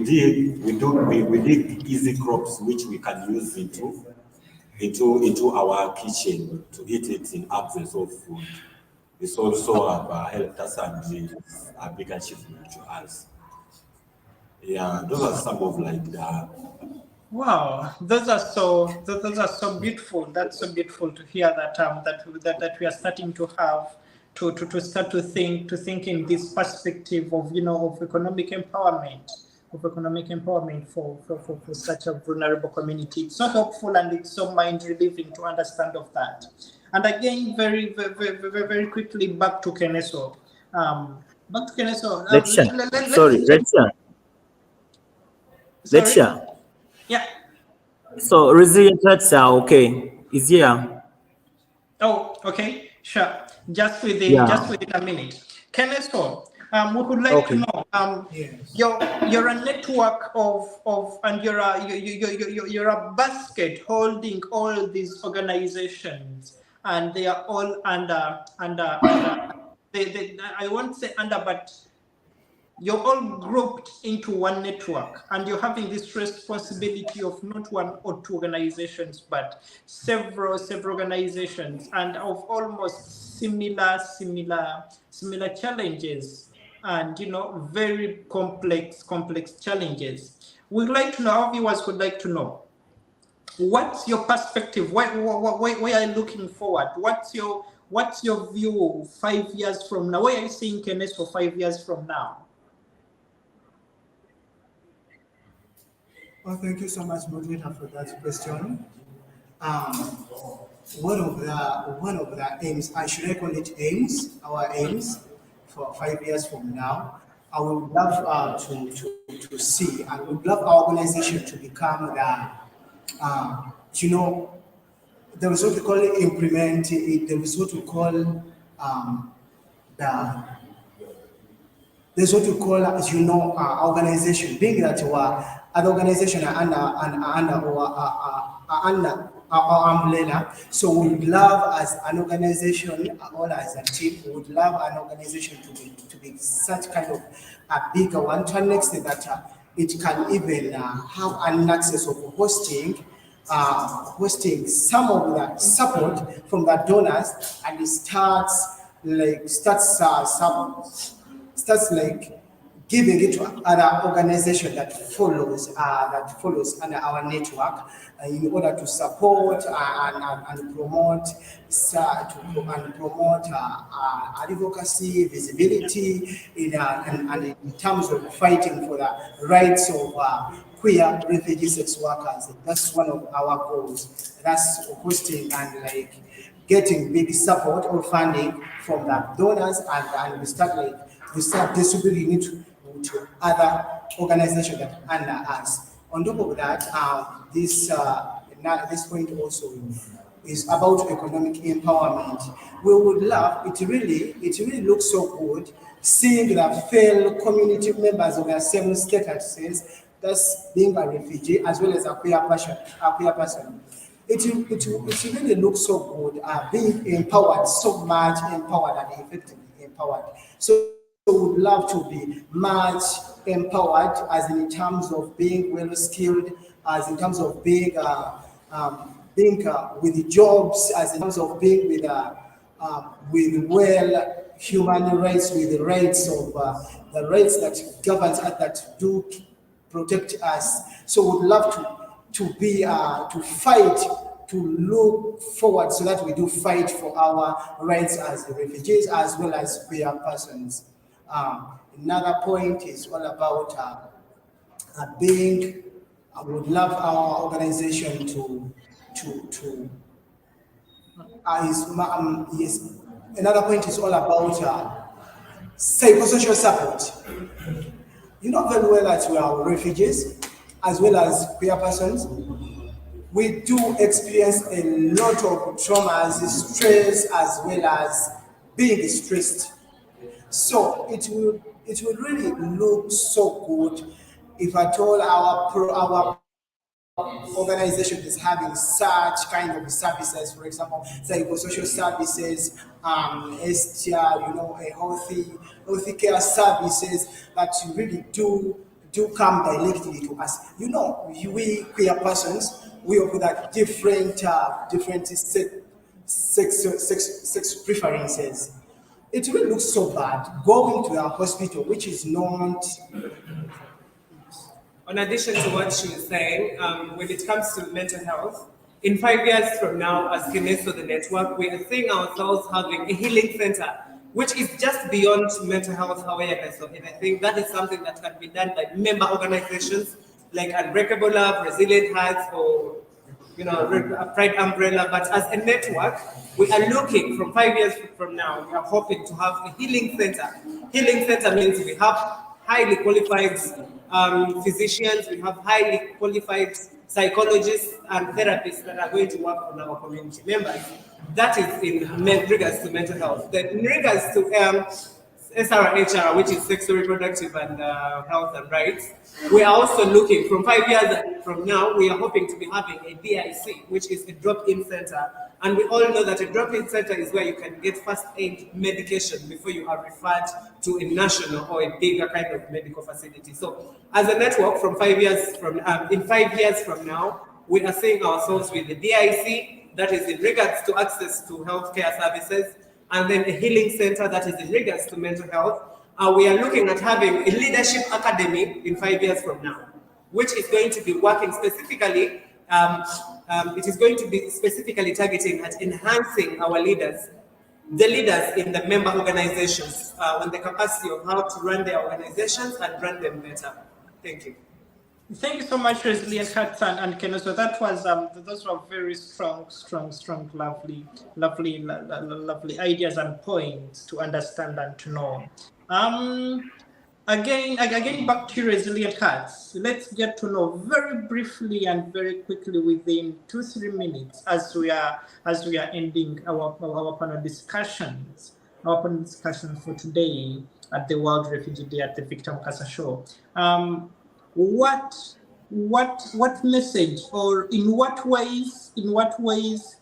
dig easy crops which we can use into our kitchen to eat it in absence of food. It's also helped us and is a big achievement to us. Yeah, those are some of like the Wow, those are so beautiful. That's so beautiful to hear that that we are starting to have to start to think in this perspective of of economic empowerment for such a vulnerable community. It's so helpful and it's so mind relieving to understand of that. And again, very quickly back to Keneso. Back to Keneso. Sorry. Lecture. Yeah. So resilient hearts are okay. Is here. Oh, okay, sure. Yeah. Just within a minute. Keneso, we would like to Okay. know. Yes. You're a network of and you're a basket holding all these organizations, and they are all under they I won't say under, but you're all grouped into one network, and you're having this responsibility of not one or two organizations, but several organizations, and of almost similar challenges, and very complex challenges. We'd like to know, our viewers would like to know, what's your perspective? Where are you looking forward? What's your view 5 years from now? Where are you seeing Kenes for 5 years from now? Well, thank you so much, moderator, for that question. One of the aims, I should I call it aims, our aims for 5 years from now, I would love to see, and would love our organization to become there is what we call it implement it, there is what we call there's what we call, as organization, being that other organization are under our umbrella. So we would love as an organization or as a team, we would love an organization to be such kind of a bigger one, to an extent that it can even have an access of hosting some of the support from the donors, and it starts giving it to other organization that follows under our network in order to support and promote advocacy, visibility and in terms of fighting for the rights of queer refugee sex workers. That's one of our goals. That's hosting and like getting big support or funding from the donors, and we start distributing it to other organizations that under us. On top of that, this point also is about economic empowerment. We would love it. Really looks so good seeing the fellow community members of the same statuses, that's being a refugee as well as a queer person. It really looks so good, being empowered, so much empowered and effectively empowered. So we would love to be much empowered, as in terms of being well skilled, as in terms of being with jobs, as in terms of being with well human rights, with the rights of the rights that governs us, that do protect us. So we'd love to be to fight, to look forward, so that we do fight for our rights as refugees as well as queer persons. Another point is all about being. I would love our organization to yes. Another point is all about psychosocial support. You know very well that we are refugees as well as queer persons. We do experience a lot of traumas, stress, as well as being stressed. So it will really look so good if at all our organization is having such kind of services, for example, psychosocial services, STR, a healthy care services that really do come directly to us. We queer persons, we offer that different sex preferences. It really looks so bad going to a hospital which is not. In addition to what she was saying, when it comes to mental health, in 5 years from now, as Guinness of the network, we are seeing ourselves having a healing center, which is just beyond mental health awareness. And I think that is something that can be done by member organizations like Unbreakable Love, Resilient Hearts, or Pride Umbrella. But as a network, we are looking from 5 years from now, we are hoping to have a healing center. Healing center means we have highly qualified physicians, we have highly qualified psychologists and therapists that are going to work on our community members. That is in regards to mental health. Then in regards to SRHR, which is sexual, reproductive, and health and rights, we are also looking from 5 years from now, we are hoping to be having a DIC, which is a drop-in center. And we all know that a drop-in center is where you can get first aid medication before you are referred to a national or a bigger kind of medical facility. So as a network, from 5 years from in 5 years from now, we are seeing ourselves with the DIC, that is in regards to access to healthcare services, and then a healing center that is in regards to mental health. We are looking at having a leadership academy in 5 years from now, which is going to be working specifically. It is going to be specifically targeting at enhancing our leaders, the leaders in the member organizations, on the capacity of how to run their organizations and run them better. Thank you. Thank you so much, Resilient Hearts and Keno. So that was those were very strong, lovely ideas and points to understand and to know. Again, back to Resilient Hearts. Let's get to know very briefly and very quickly within 2-3 minutes as we are ending our panel discussions. Our panel discussion for today at the World Refugee Day at the Victor Mukasa Show. What message, or in what ways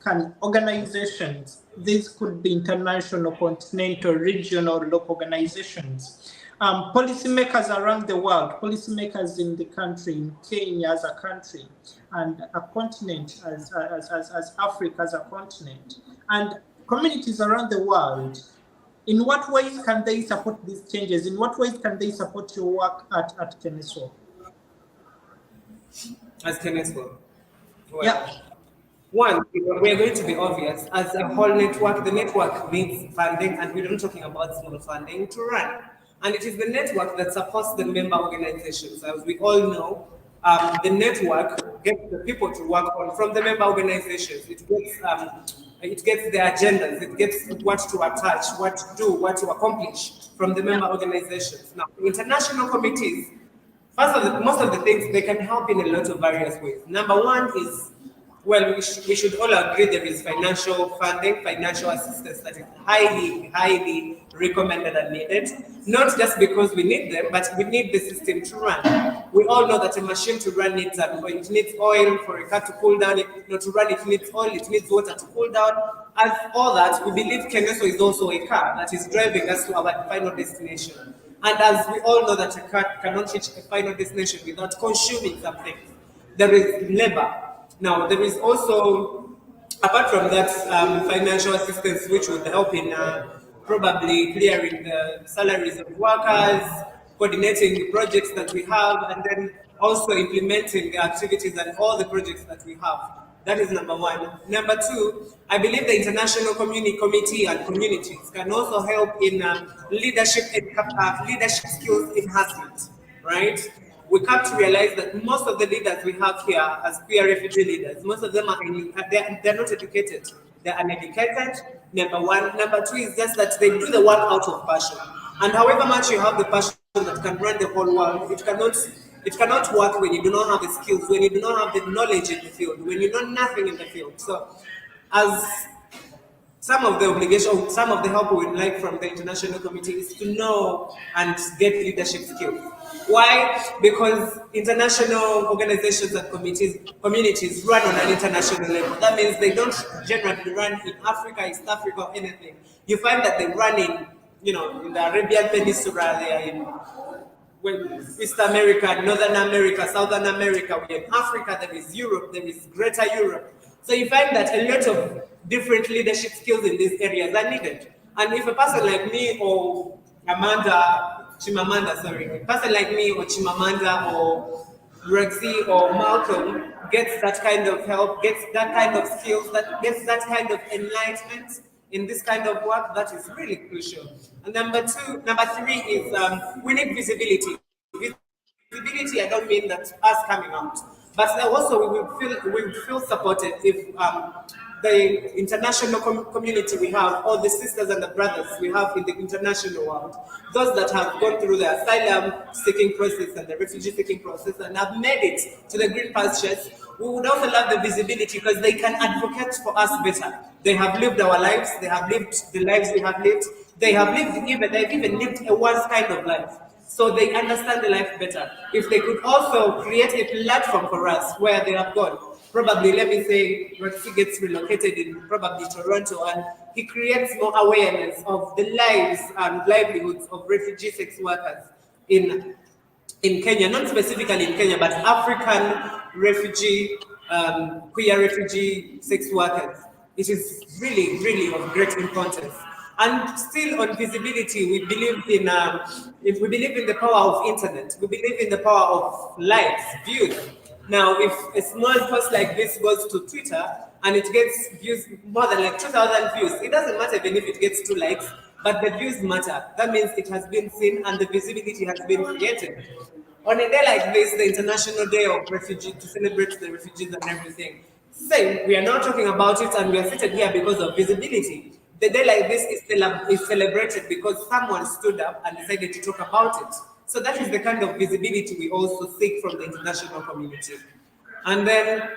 can organizations, these could be international, continental, regional, or local organizations, policymakers around the world, policymakers in the country, in Kenya as a country, and a continent as Africa as a continent, and communities around the world, In what ways can they support these changes? In what ways can they support your work at Keneso? As Keneso. Well, Yeah. one, we're going to be obvious. As a whole network, the network needs funding, and we're not talking about small funding to run. And it is the network that supports the member organizations. As we all know, the network gets the people to work on from the member organizations. It gets their agendas, it gets what to attach, what to do, what to accomplish from the member organizations. Now, international committees, most of the things, they can help in a lot of various ways. Number one is, well, we should all agree there is financial funding, financial assistance that is highly recommended and needed. Not just because we need them, but we need the system to run. We all know that a machine to run needs it needs oil for a car to cool down. To run it needs oil, it needs water to cool down. As all that, we believe Keneso is also a car that is driving us to our final destination. And as we all know that a car cannot reach a final destination without consuming something, there is labor. Now, there is also, apart from that, financial assistance, which would help in probably clearing the salaries of workers, coordinating the projects that we have, and then also implementing the activities and all the projects that we have. That is number one. Number two, I believe the international committee and communities can also help in leadership skills enhancement, right? We come to realize that most of the leaders we have here as queer refugee leaders, most of them they're not educated. They're uneducated, number one. Number two is just that they do the work out of passion. And however much you have the passion that can run the whole world, it cannot work when you do not have the skills, when you do not have the knowledge in the field, when you know nothing in the field. So as some of the help we would like from the international committee is to know and get leadership skills. Why? Because international organizations and communities run on an international level. That means they don't generally run in Africa, East Africa, or anything. You find that they run in the Arabian Peninsula, they are in East America, Northern America, Southern America. We're in Africa, there is Europe, there is Greater Europe. So you find that a lot of different leadership skills in these areas are needed. And if a person like me or a person like me or Chimamanda or Rexy or Malcolm gets that kind of help, gets that kind of skills, gets that kind of enlightenment in this kind of work, that is really crucial. And number three is we need visibility. Visibility, I don't mean that us coming out, but also we will feel supported if the international community we have, all the sisters and the brothers we have in the international world, those that have gone through the asylum seeking process and the refugee seeking process and have made it to the green pastures, we would also love the visibility because they can advocate for us better. They have lived our lives, they have lived the lives we have lived, they've even lived a once kind of life. So they understand the life better. If they could also create a platform for us where they have gone, probably, let me say, Rexy gets relocated in probably Toronto, and he creates more awareness of the lives and livelihoods of refugee sex workers in Kenya, not specifically in Kenya, but African refugee, queer refugee sex workers. It is really, really of great importance. And still on visibility, we believe in the power of internet. We believe in the power of likes, views. Now, if a small post like this goes to Twitter and it gets views more than like 2,000 views, it doesn't matter even if it gets 2 likes, but the views matter. That means it has been seen and the visibility has been created. On a day like this, the International Day of Refugees, to celebrate the refugees and everything, say we are not talking about it and we are seated here because of visibility. The day like this is celebrated because someone stood up and decided to talk about it. So that is the kind of visibility we also seek from the international community. And then,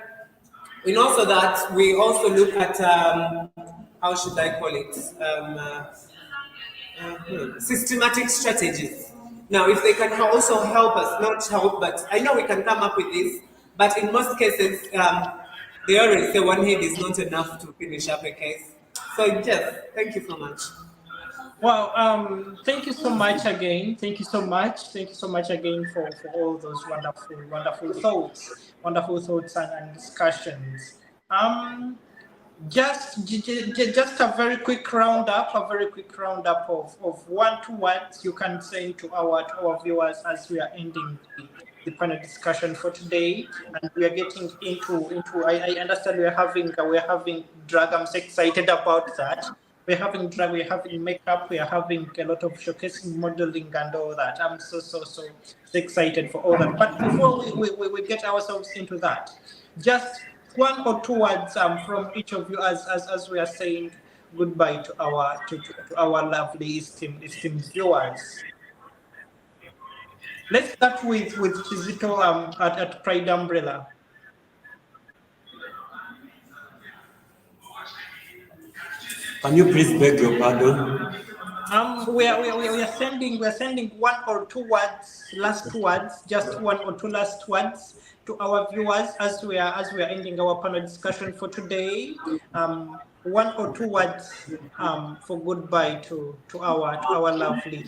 in also that, we also look at, how should I call it, systematic strategies. Now, if they can also help us, not help, but I know we can come up with this, but in most cases, they always say one head is not enough to finish up a case. So, yes, thank you so much. Well, thank you so much again. Thank you so much. Thank you so much again for all those wonderful thoughts and discussions. Just a very quick roundup, of 1 2 words you can say to our viewers as we are ending the panel discussion for today, and we are getting into. I understand we're having drag. I'm so excited about that. We're having drag, we're having makeup, we are having a lot of showcasing, modeling, and all that. I'm so excited for all that. But before we get ourselves into that, just 1 or 2 words from each of you as we are saying goodbye to our lovely esteemed viewers. Let's start with Chizito at Pride Umbrella. Can you please beg your pardon? We are sending 1 or 2 words, last words, just 1 or 2 last words to our viewers as we are ending our panel discussion for today. 1 or 2 words for goodbye to our lovely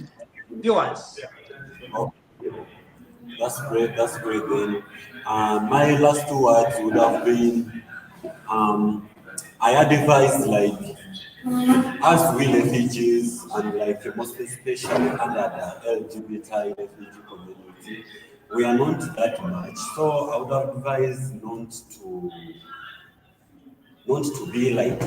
viewers. Oh, that's great then. My last 2 words would have been I advise, like, as we refugees and like most especially under the LGBT refugee community, we are not that much. So I would advise not to be like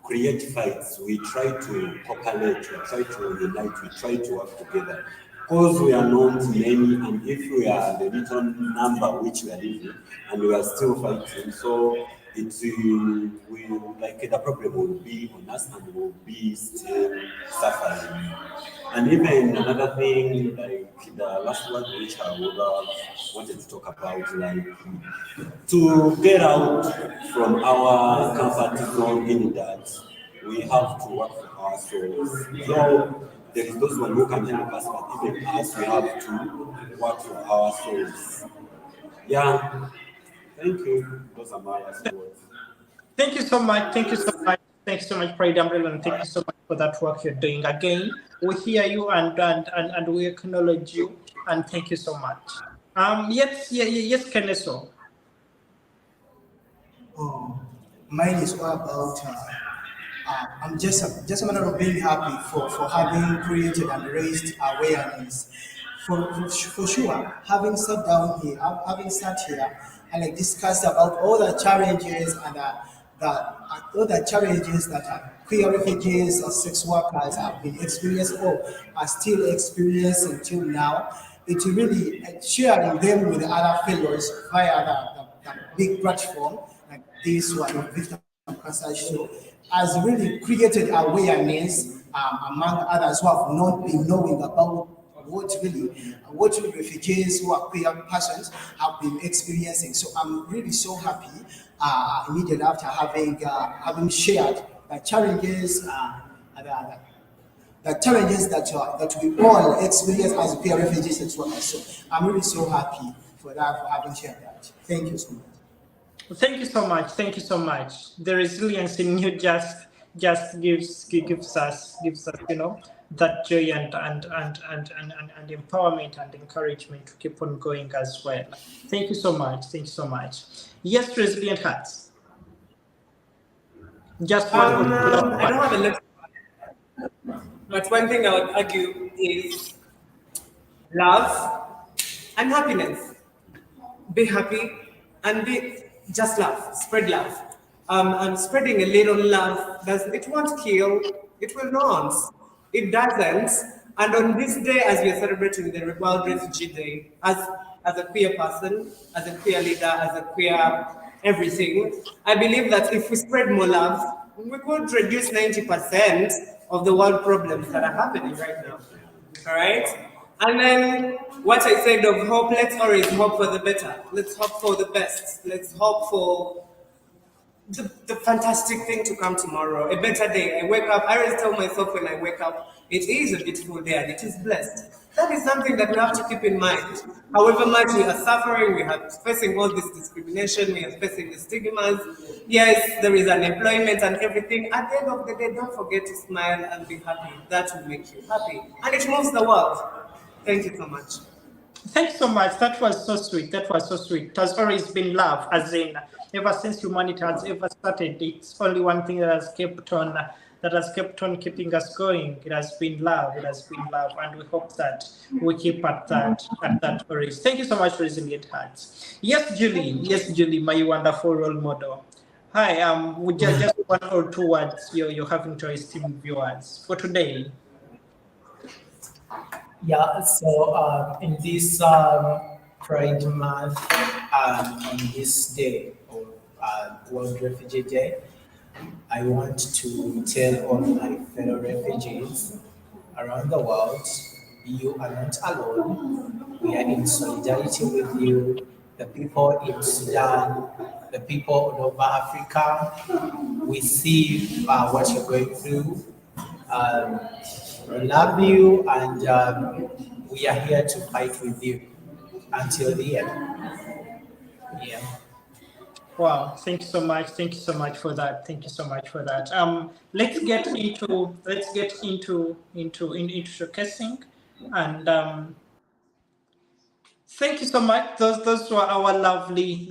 create fights. We try to cooperate, we try to unite, we try to work together. Because we are not many, and if we are the little number which we are living, and we are still fighting, so it will like the problem will be on us, and we will be still suffering. And even another thing, like the last one which I would have wanted to talk about, like to get out from our comfort zone, in that we have to work for ourselves. So there is those one who can help us, but even us, we have to work for ourselves. Yeah, thank you. Those are my last words. Thank you so much. Thanks so much, Pride Umbrella, and thank you so much for that work you're doing. Again, we hear you and we acknowledge you, and thank you so much. Yes, Keneso. Mine is all about. I'm just a matter of being happy for having created and raised awareness. For sure, having sat down here, having sat here and like discussed about all the challenges and all the challenges that queer refugees and sex workers have been experiencing or are still experiencing till now. It's really sharing them with other fellows via the big platform like this one, Victor Passage Show, has really created awareness among others who have not been knowing about what refugees who are queer persons have been experiencing. So I'm really so happy immediately after having shared the challenges that we all experience as queer refugees and so on. So I'm really so happy for having shared that. Thank you so much. Thank you so much. Thank you so much. The resilience in you just gives us that joy and empowerment and encouragement to keep on going as well. Thank you so much. Thank you so much. Yes, Resilient Hearts. Just I don't have a list, but one thing I would argue is love and happiness. Be happy and just love. Spread love. And spreading a little love it won't kill. It will not. It doesn't. And on this day, as we are celebrating the World Refugee Day, as a queer person, as a queer leader, as a queer everything, I believe that if we spread more love, we could reduce 90% of the world problems that are happening right now. All right? And then what I said of hope, let's always hope for the better. Let's hope for the best. Let's hope for the fantastic thing to come tomorrow, a better day. I wake up, I always tell myself when I wake up, it is a beautiful day and it is blessed. That is something that we have to keep in mind. However much we are suffering, we are facing all this discrimination, we are facing the stigmas. Yes, there is unemployment and everything. At the end of the day, don't forget to smile and be happy. That will make you happy. And it moves the world. Thank you so much. Thanks so much. That was so sweet. That was so sweet. It has always been love, as in ever since humanity has ever started. It's only one thing that has kept on keeping us going. It has been love. It has been love, and we hope that we keep at that always. Thank you so much for Resilient Hearts. Yes, Julie. Yes, Julie, my wonderful role model. Hi. Would you just one or two words you're having to our esteemed viewers for today? Yeah, so in this Pride Month, on this day, or World Refugee Day, I want to tell all my fellow refugees around the world, you are not alone. We are in solidarity with you, the people in Sudan, the people all over Africa. We see what you're going through. Um, we love you, and we are here to fight with you until the end. Yeah. Wow, thank you so much. Thank you so much for that. Thank you so much for that. Let's get into showcasing, and thank you so much. Those were our lovely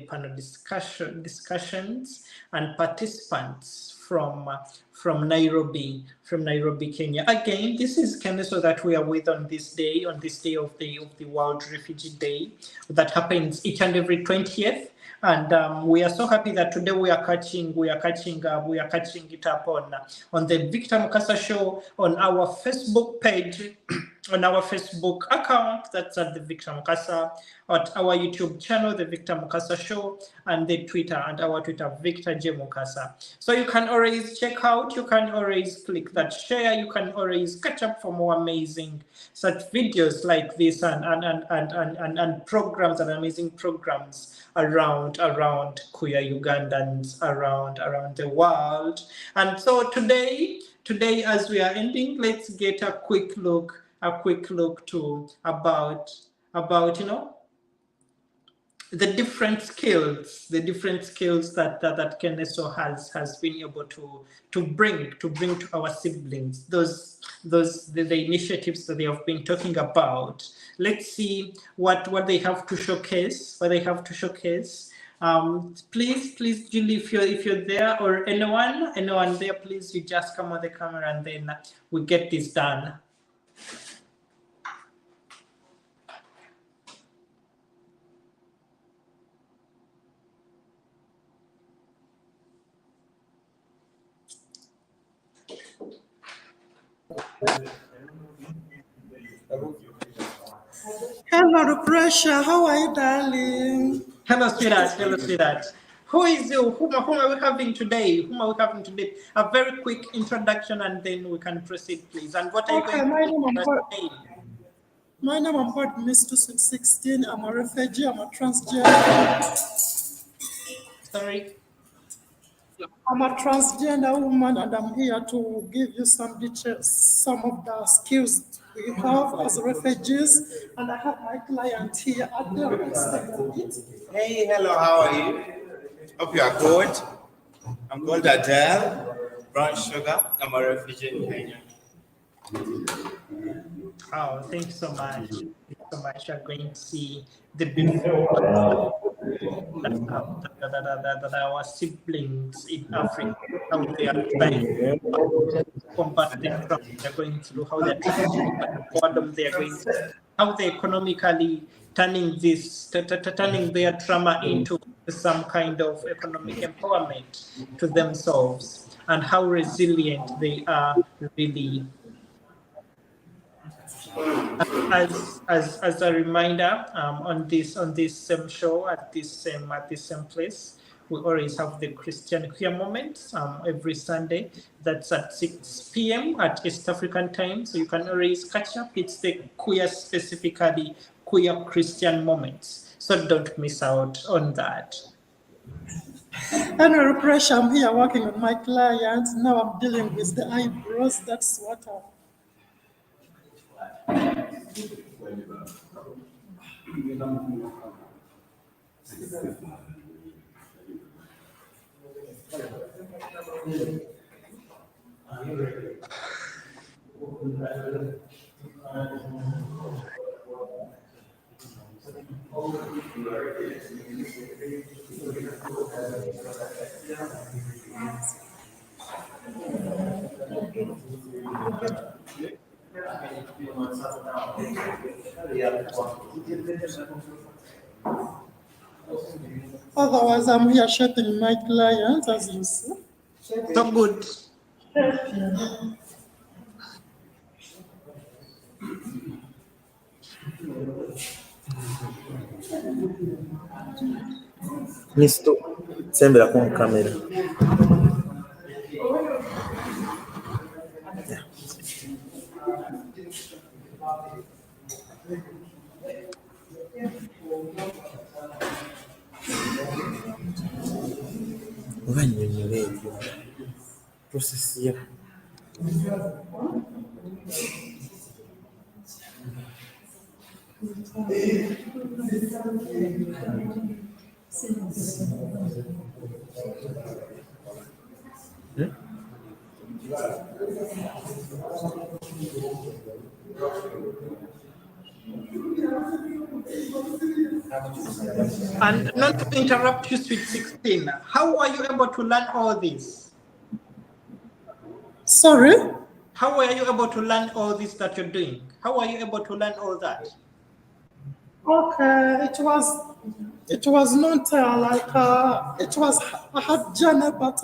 panel discussions and participants from Nairobi, Kenya. Again, this is Kenneso that we are with on this day of the World Refugee Day that happens each and every 20th. And we are so happy that today we are catching it up on the Victor Mukasa Show on our Facebook page, on our Facebook account. That's at the Victor Mukasa, at our YouTube channel, the Victor Mukasa Show, and the Twitter and our Twitter, Victor J Mukasa. So you can always check out. You can always click that share. You can always catch up for more amazing such videos like this and programs and amazing programs around queer Ugandans around the world. And so today as we are ending, let's get a quick look to about the different skills that Keneso has been able to bring to our siblings, the initiatives that they have been talking about. Let's see what they have to showcase. Please, Julie, if you're there, or anyone there, please, you just come on the camera and then we get this done. Hello, Pressure. How are you, darling? Hello, sweetheart. Who is you? Whom are we having today? A very quick introduction, and then we can proceed, please. And what are you going to do today? My name is God Mr. 16. I'm a refugee. I'm a transgender. Sorry? I'm a transgender woman, and I'm here to give you some details, some of the skills we have as refugees. And I have my client here. Hey, hello, how are you? Hope you are good. I'm called Adele, brown sugar. I'm a refugee in Kenya. Oh, thank you so much. You're going to see the beautiful that our siblings in Africa, how they are trying to combat the trauma they're going through, how they're trying to combat the boredom they're going through, how they're economically turning their trauma into some kind of economic empowerment to themselves, and how resilient they are really. As a reminder, on this same show at this same place, we always have the Christian Queer Moments every Sunday. That's at 6 p.m. at East African time. So you can always catch up. It's the specifically queer Christian moments. So don't miss out on that. Hello, Pressure. I'm here working on my client. Now I'm dealing with the eyebrows. That's what I'm. Otherwise, I'm here shaping my clients, as you see. So good. Misto, sembra con camera. Vannyonyole ebyo. Process ya. And not to interrupt you, sweet 16, how are you able to learn all this? Sorry? How are you able to learn all this that you're doing? How are you able to learn all that? Okay, it was not it was a hard journey, but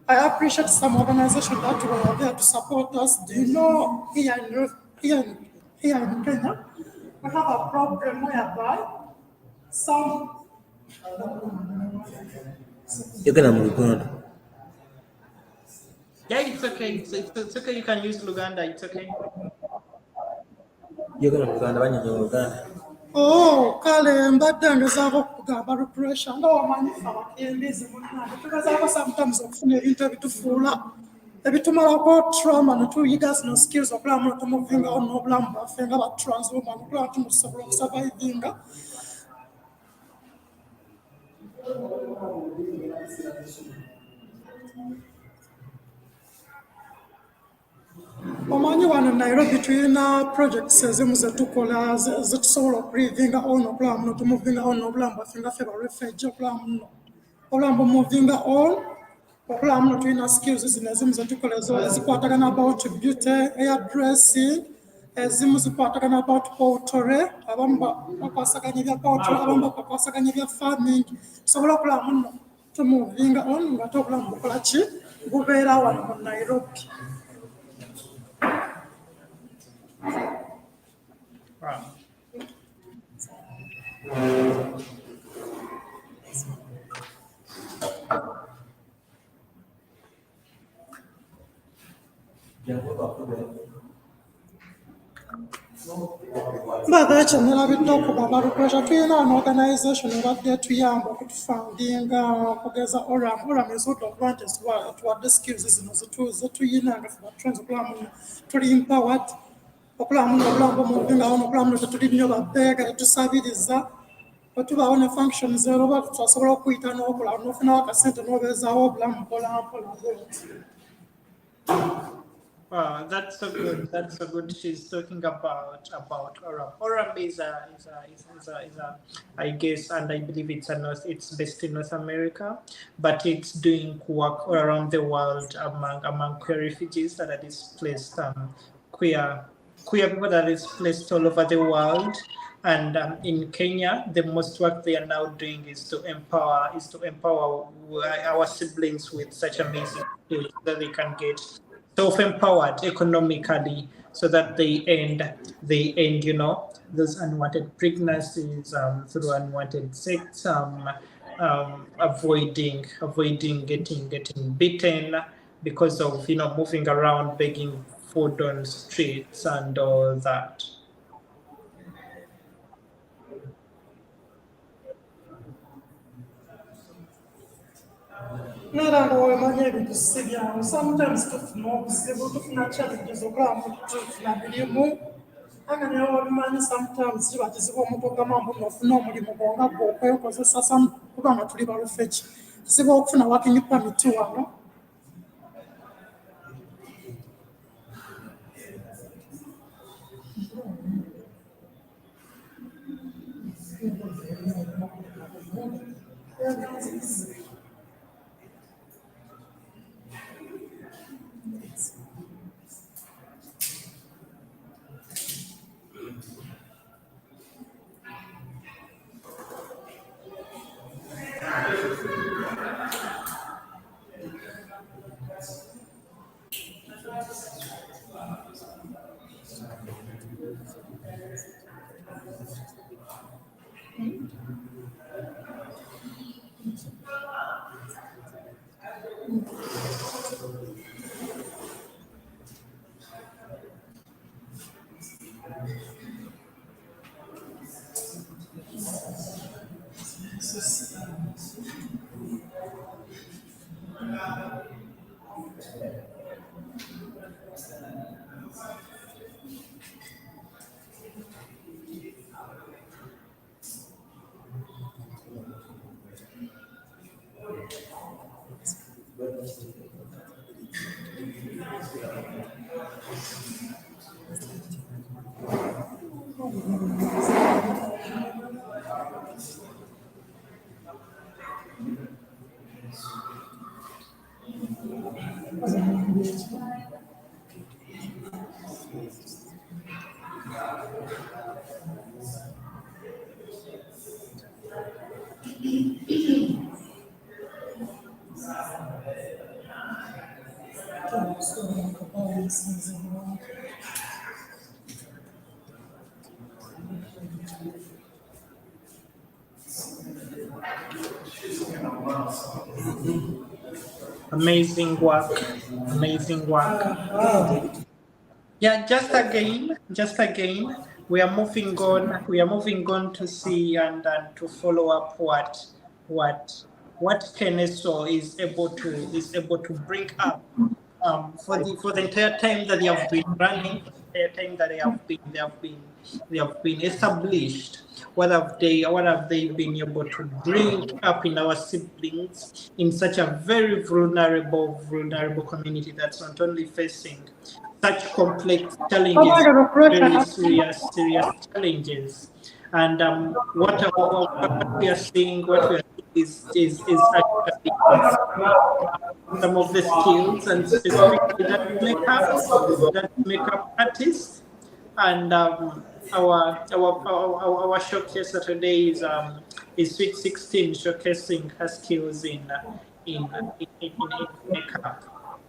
I appreciate some organizations that were there to support us. Do you know here in Kenya, we have a problem whereby some Yogera mu Uganda. Yeah, it's okay. It's okay. You can use Luganda. It's okay. Yogera mu Uganda, vannyonyole Uganda. Oh, kale mbadde ngezaako okugamba repression nga omanyi ffe abakendezi munnange tugezaako sometimes okufuna ebintu ebitufuula ebitumalako trauma ne tuyiga zino skills okulamu ne tumuvingawo n'obulamu bwaffe nga batranswoman okulaba tumusobola okusurvivinga. Omanyi wano Nairobi tulina projects ezimu zetukola zetusobola okulivingawo n'okulamu ne tumuvingawo n'obulamu bwaffe nga ffe ba refugee okulamu nno obulamu bumuvingawo okulamu ne tulina skills zino ezimu zetukola ezikwatagana about beauty, hairdressing, ezimu zikwatagana about poultry, abamu bakwasaganya ebya poultry, abamu bakwasaganya ebya farming, tusobola okulamu nno tumuvingawo ng'ate obulamu bukola ki bubeera wano mu Nairobi. Wow. Mbadde kyennerabidde okuba abalukuleja tulina an organization ebadde etuyamba okutufundinga okugeza oram ezudde okuba nti tuwadde skills zino zetuyina nga ffe batrans okulamu tuli empowered okulamu n'obulamu bumuvingawo n'okulamu ne tetuli nnyo babbeega tetusabiriza bwetubaawo ne functions ero oba tutasobola okuyita n'okulamu n'ofunawo akasente n'obeezaawo obulamu mpolampola bwoti. Wow, that's so good. That's so good. She's talking about Oram. Oram is a I guess, and I believe it's based in North America, but it's doing work all around the world among queer refugees that are displaced, queer people that are displaced all over the world. And in Kenya, the most work they are now doing is to empower our siblings with such amazing skills that they can get self-empowered economically, so that they end, those unwanted pregnancies, through unwanted sex, avoiding getting beaten because of moving around begging food on streets and all that. Neera nga weemanya ebintu si byangu sometimes tufuna obuzibu tufuna challenges okulamu tufuna mirimu anga naye obimanyi sometimes kiba kizibu omuntu ogamba mbu n'ofuna omulimu gwonga gwe okwekozesa kuba nga tuli balufeki kizibu okufuna working permit wano. Amazing work. Amazing work. Yeah, just again, we are moving on. We are moving on to see and to follow up what Keneso is able to bring up for the entire time that they have been running, for the entire time that they have been established. What have they been able to bring up in our siblings in such a very vulnerable community that's not only facing such complex challenges, very serious challenges. And what we are seeing, is actually some of the skills, and specifically that makeup artists. And our showcase today is Sweet 16 showcasing her skills in makeup.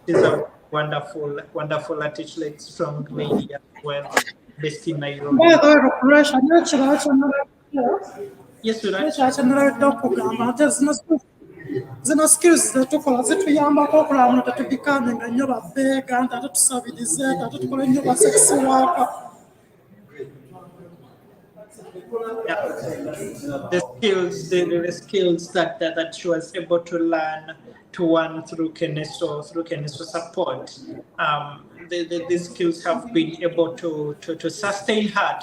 She's a wonderful articulate, strong lady as well, based in Nairobi. Yes, we like. zino skills zetukola zituyambako okulaba nga tetubikaminga nnyo babbeega nga tetusabirize nga tetukola nnyo basexi waaka. Yeah. The skills that she was able to learn through Keneso support. These skills have been able to sustain her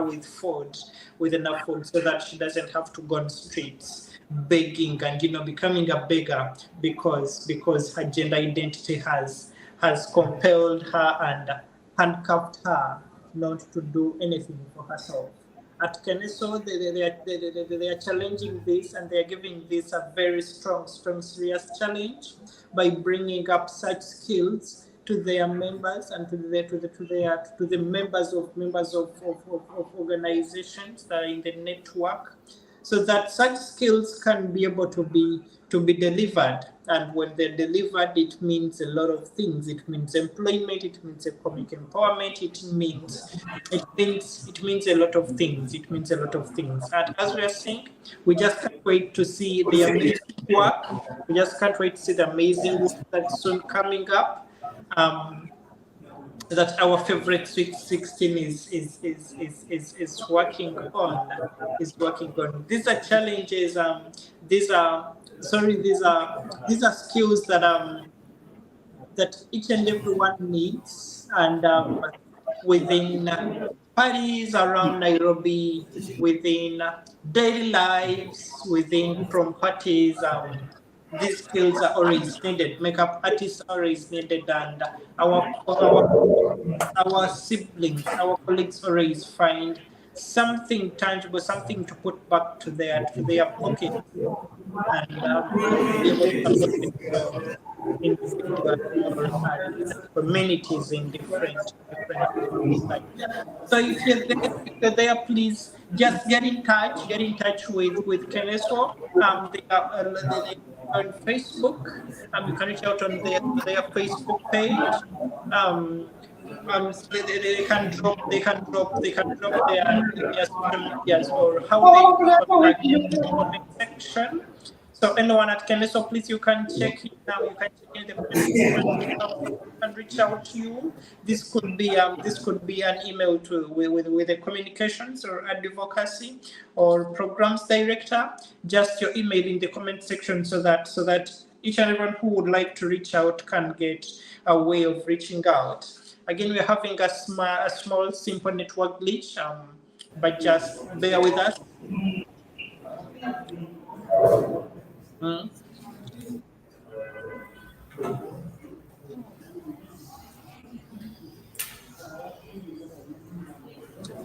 with food, with enough food, so that she doesn't have to go on streets begging and becoming a beggar because her gender identity has compelled her and handcuffed her not to do anything for herself. At Keneso, they are challenging this, and they are giving this a very strong, serious challenge by bringing up such skills to their members and to the members of organizations that are in the network, so that such skills can be able to be delivered. And when they're delivered, it means a lot of things. It means employment, it means economic empowerment, it means a lot of things. It means a lot of things. And as we are saying, we just can't wait to see the amazing work. We just can't wait to see the amazing work that's soon coming up. That our favorite Sweet 16 is working on. These are challenges. These are skills that each and everyone needs, and within parties around Nairobi, within daily lives, within prom parties. These skills are always needed. Makeup artists are always needed, and our siblings, our colleagues always find something tangible, something to put back to their pocket, and be able to support individuals or communities in different sites. So if you're there, please just get in touch with Keneso. on Facebook. You can reach out on their Facebook page. So they can drop their social medias or how they contact them in the comment section. So anyone at Keneso, please, you can check in now. You can check in the comment section. How people can reach out to you. This could be an email to with the communications or advocacy or programs director. Just your email in the comment section so that each and everyone who would like to reach out can get a way of reaching out. Again, we're having a small simple network glitch, but just bear with us.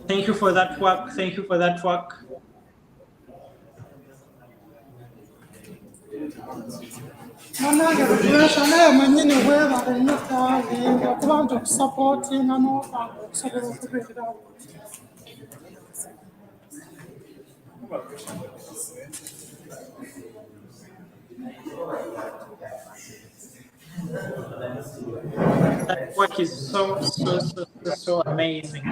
Thank you for that work. Thank you for that work. That work is so amazing.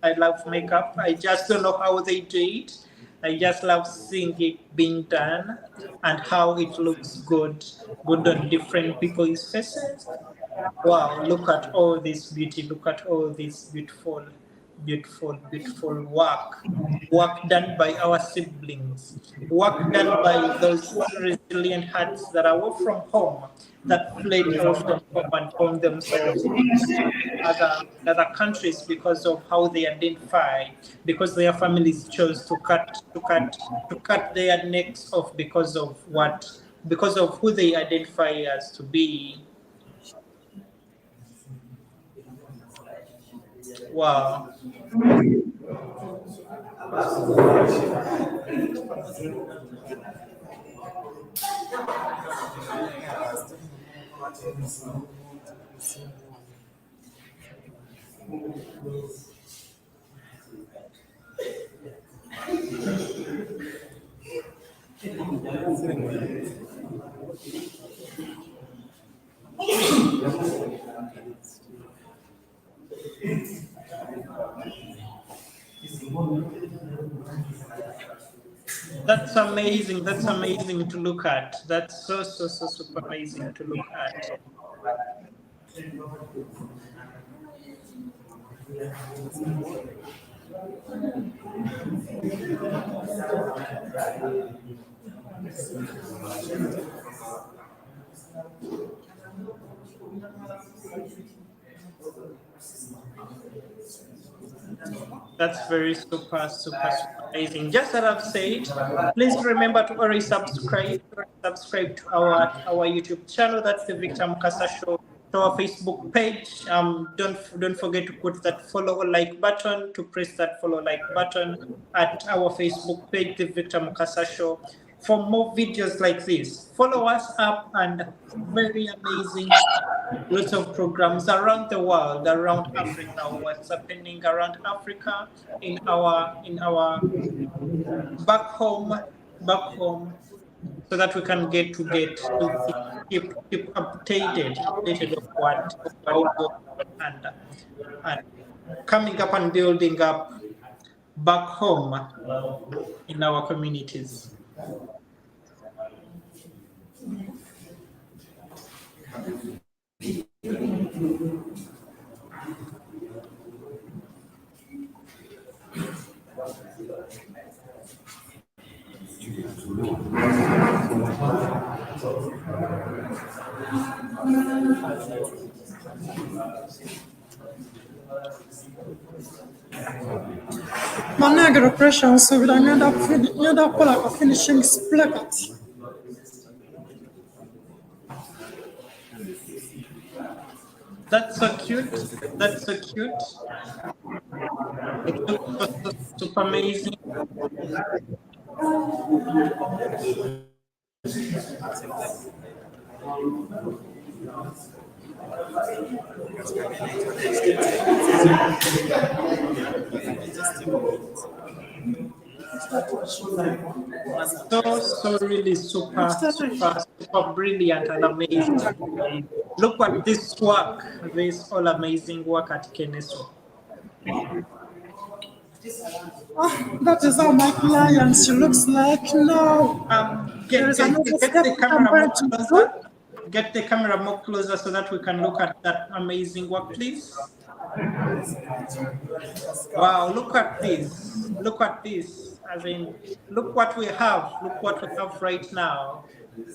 I love makeup. I just don't know how they do it. I just love seeing it being done and how it looks good on different people's faces. Wow, look at all this beauty. Look at all this beautiful work done by our siblings, work done by those resilient hearts that are away from home, that fled away from home and found themselves in other countries because of how they identify, because their families chose to cut their necks off because of who they identify as to be. Wow. That's amazing. That's amazing to look at. That's so super amazing to look at. That's very super amazing. Just as I've said, please remember to always subscribe to our YouTube channel. That's the Victor Mukasa Show. To our Facebook page. Don't forget to put that follow or like button, to press that follow like button at our Facebook page, the Victor Mukasa Show, for more videos like this. Follow us up, and very amazing, lots of programs around the world, around Africa. What's happening around Africa in our back home, so that we can get to keep updated of what is going on and coming up and building up back home in our communities. Managero pressure so we end up like a finishing placket. That's so cute. That's so cute. It looks super amazing. So really super super brilliant and amazing. Look at this work, this all amazing work at Keneso. That is how my client she looks like now. There is another Get step the I'm camera going more to do. closer. Get the camera more closer so that we can look at that amazing work, please. Wow, look at this. Look at this. I mean, look what we have. Look what we have right now.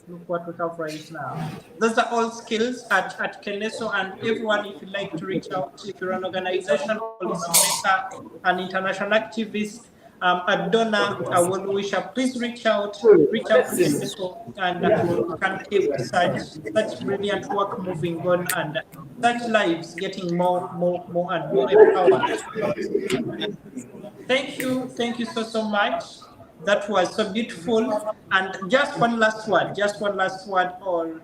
Look what we have right now. Those are all skills at Keneso, and everyone, if you'd like to reach out, if you're an organization, policymaker, an international activist, a donor, a well-wisher, please reach out to Keneso, and we can keep such brilliant work moving on, and such lives getting more and more empowered. Thank you so much. That was so beautiful. And just one last word, or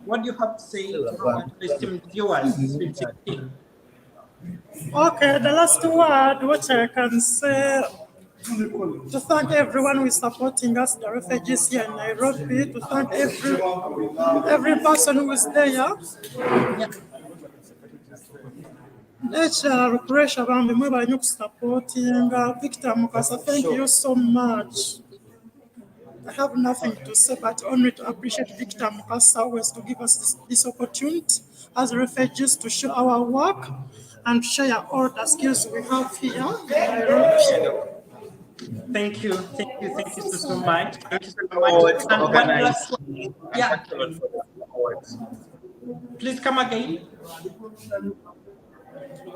what do you have to say to our esteemed viewers? Okay, the last word which I can say to thank everyone who is supporting us, the refugees here in Nairobi, to thank every person who is there. Nature, pressure, and the mobile new supporting Victor Mukasa. Thank you so much. I have nothing to say but only to appreciate Victor Mukasa always to give us this opportunity as refugees to show our work and share all the skills we have here in Nairobi. Thank you so much. Thank you so much. And one last one. Yeah. Please come again.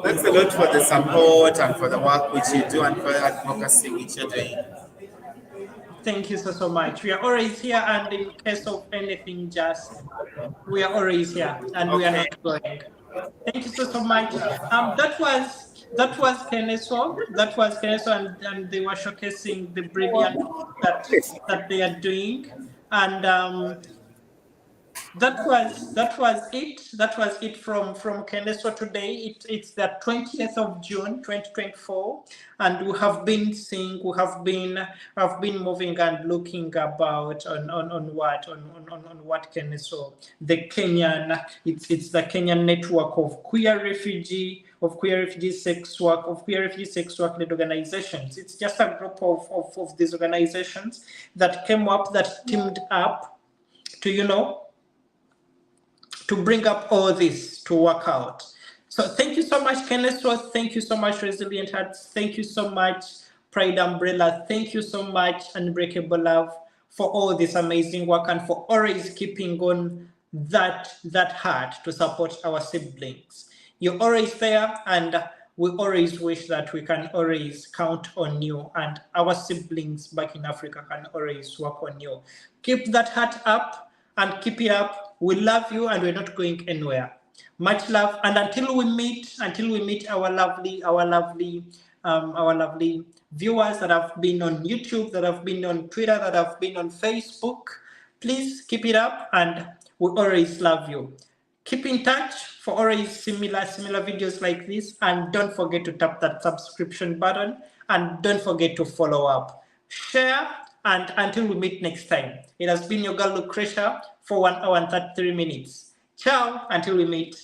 Thanks a lot for the support and for the work which you do and for the advocacy which you're doing. Thank you so much. We are always here, and in case of anything, just we are always here, and we are not going. Thank you so much. That was Keneso. That was Keneso, and they were showcasing the brilliant that they are doing, and that was it from Keneso today. It's the 20th of June 2024, and we have been moving and looking about on what Keneso, the Kenyan, it's the Kenyan network of queer refugee sex work led organizations. It's just a group of these organizations that teamed up to bring up all this to work out. So thank you so much, Keneso. Thank you so much, Resilient Hearts. Thank you so much, Pride Umbrella. Thank you so much, Unbreakable Love, for all this amazing work and for always keeping on that heart to support our siblings. You're always there, and we always wish that we can always count on you, and our siblings back in Africa can always work on you. Keep that heart up and keep it up. We love you, and we're not going anywhere. Much love, and until we meet our lovely viewers that have been on YouTube, that have been on Twitter, that have been on Facebook, please keep it up, and we always love you. Keep in touch for always similar videos like this, and don't forget to tap that subscription button, and don't forget to follow up, share, and until we meet next time. It has been your girl Lucretia for 1 hour and 33 minutes. Ciao, until we meet.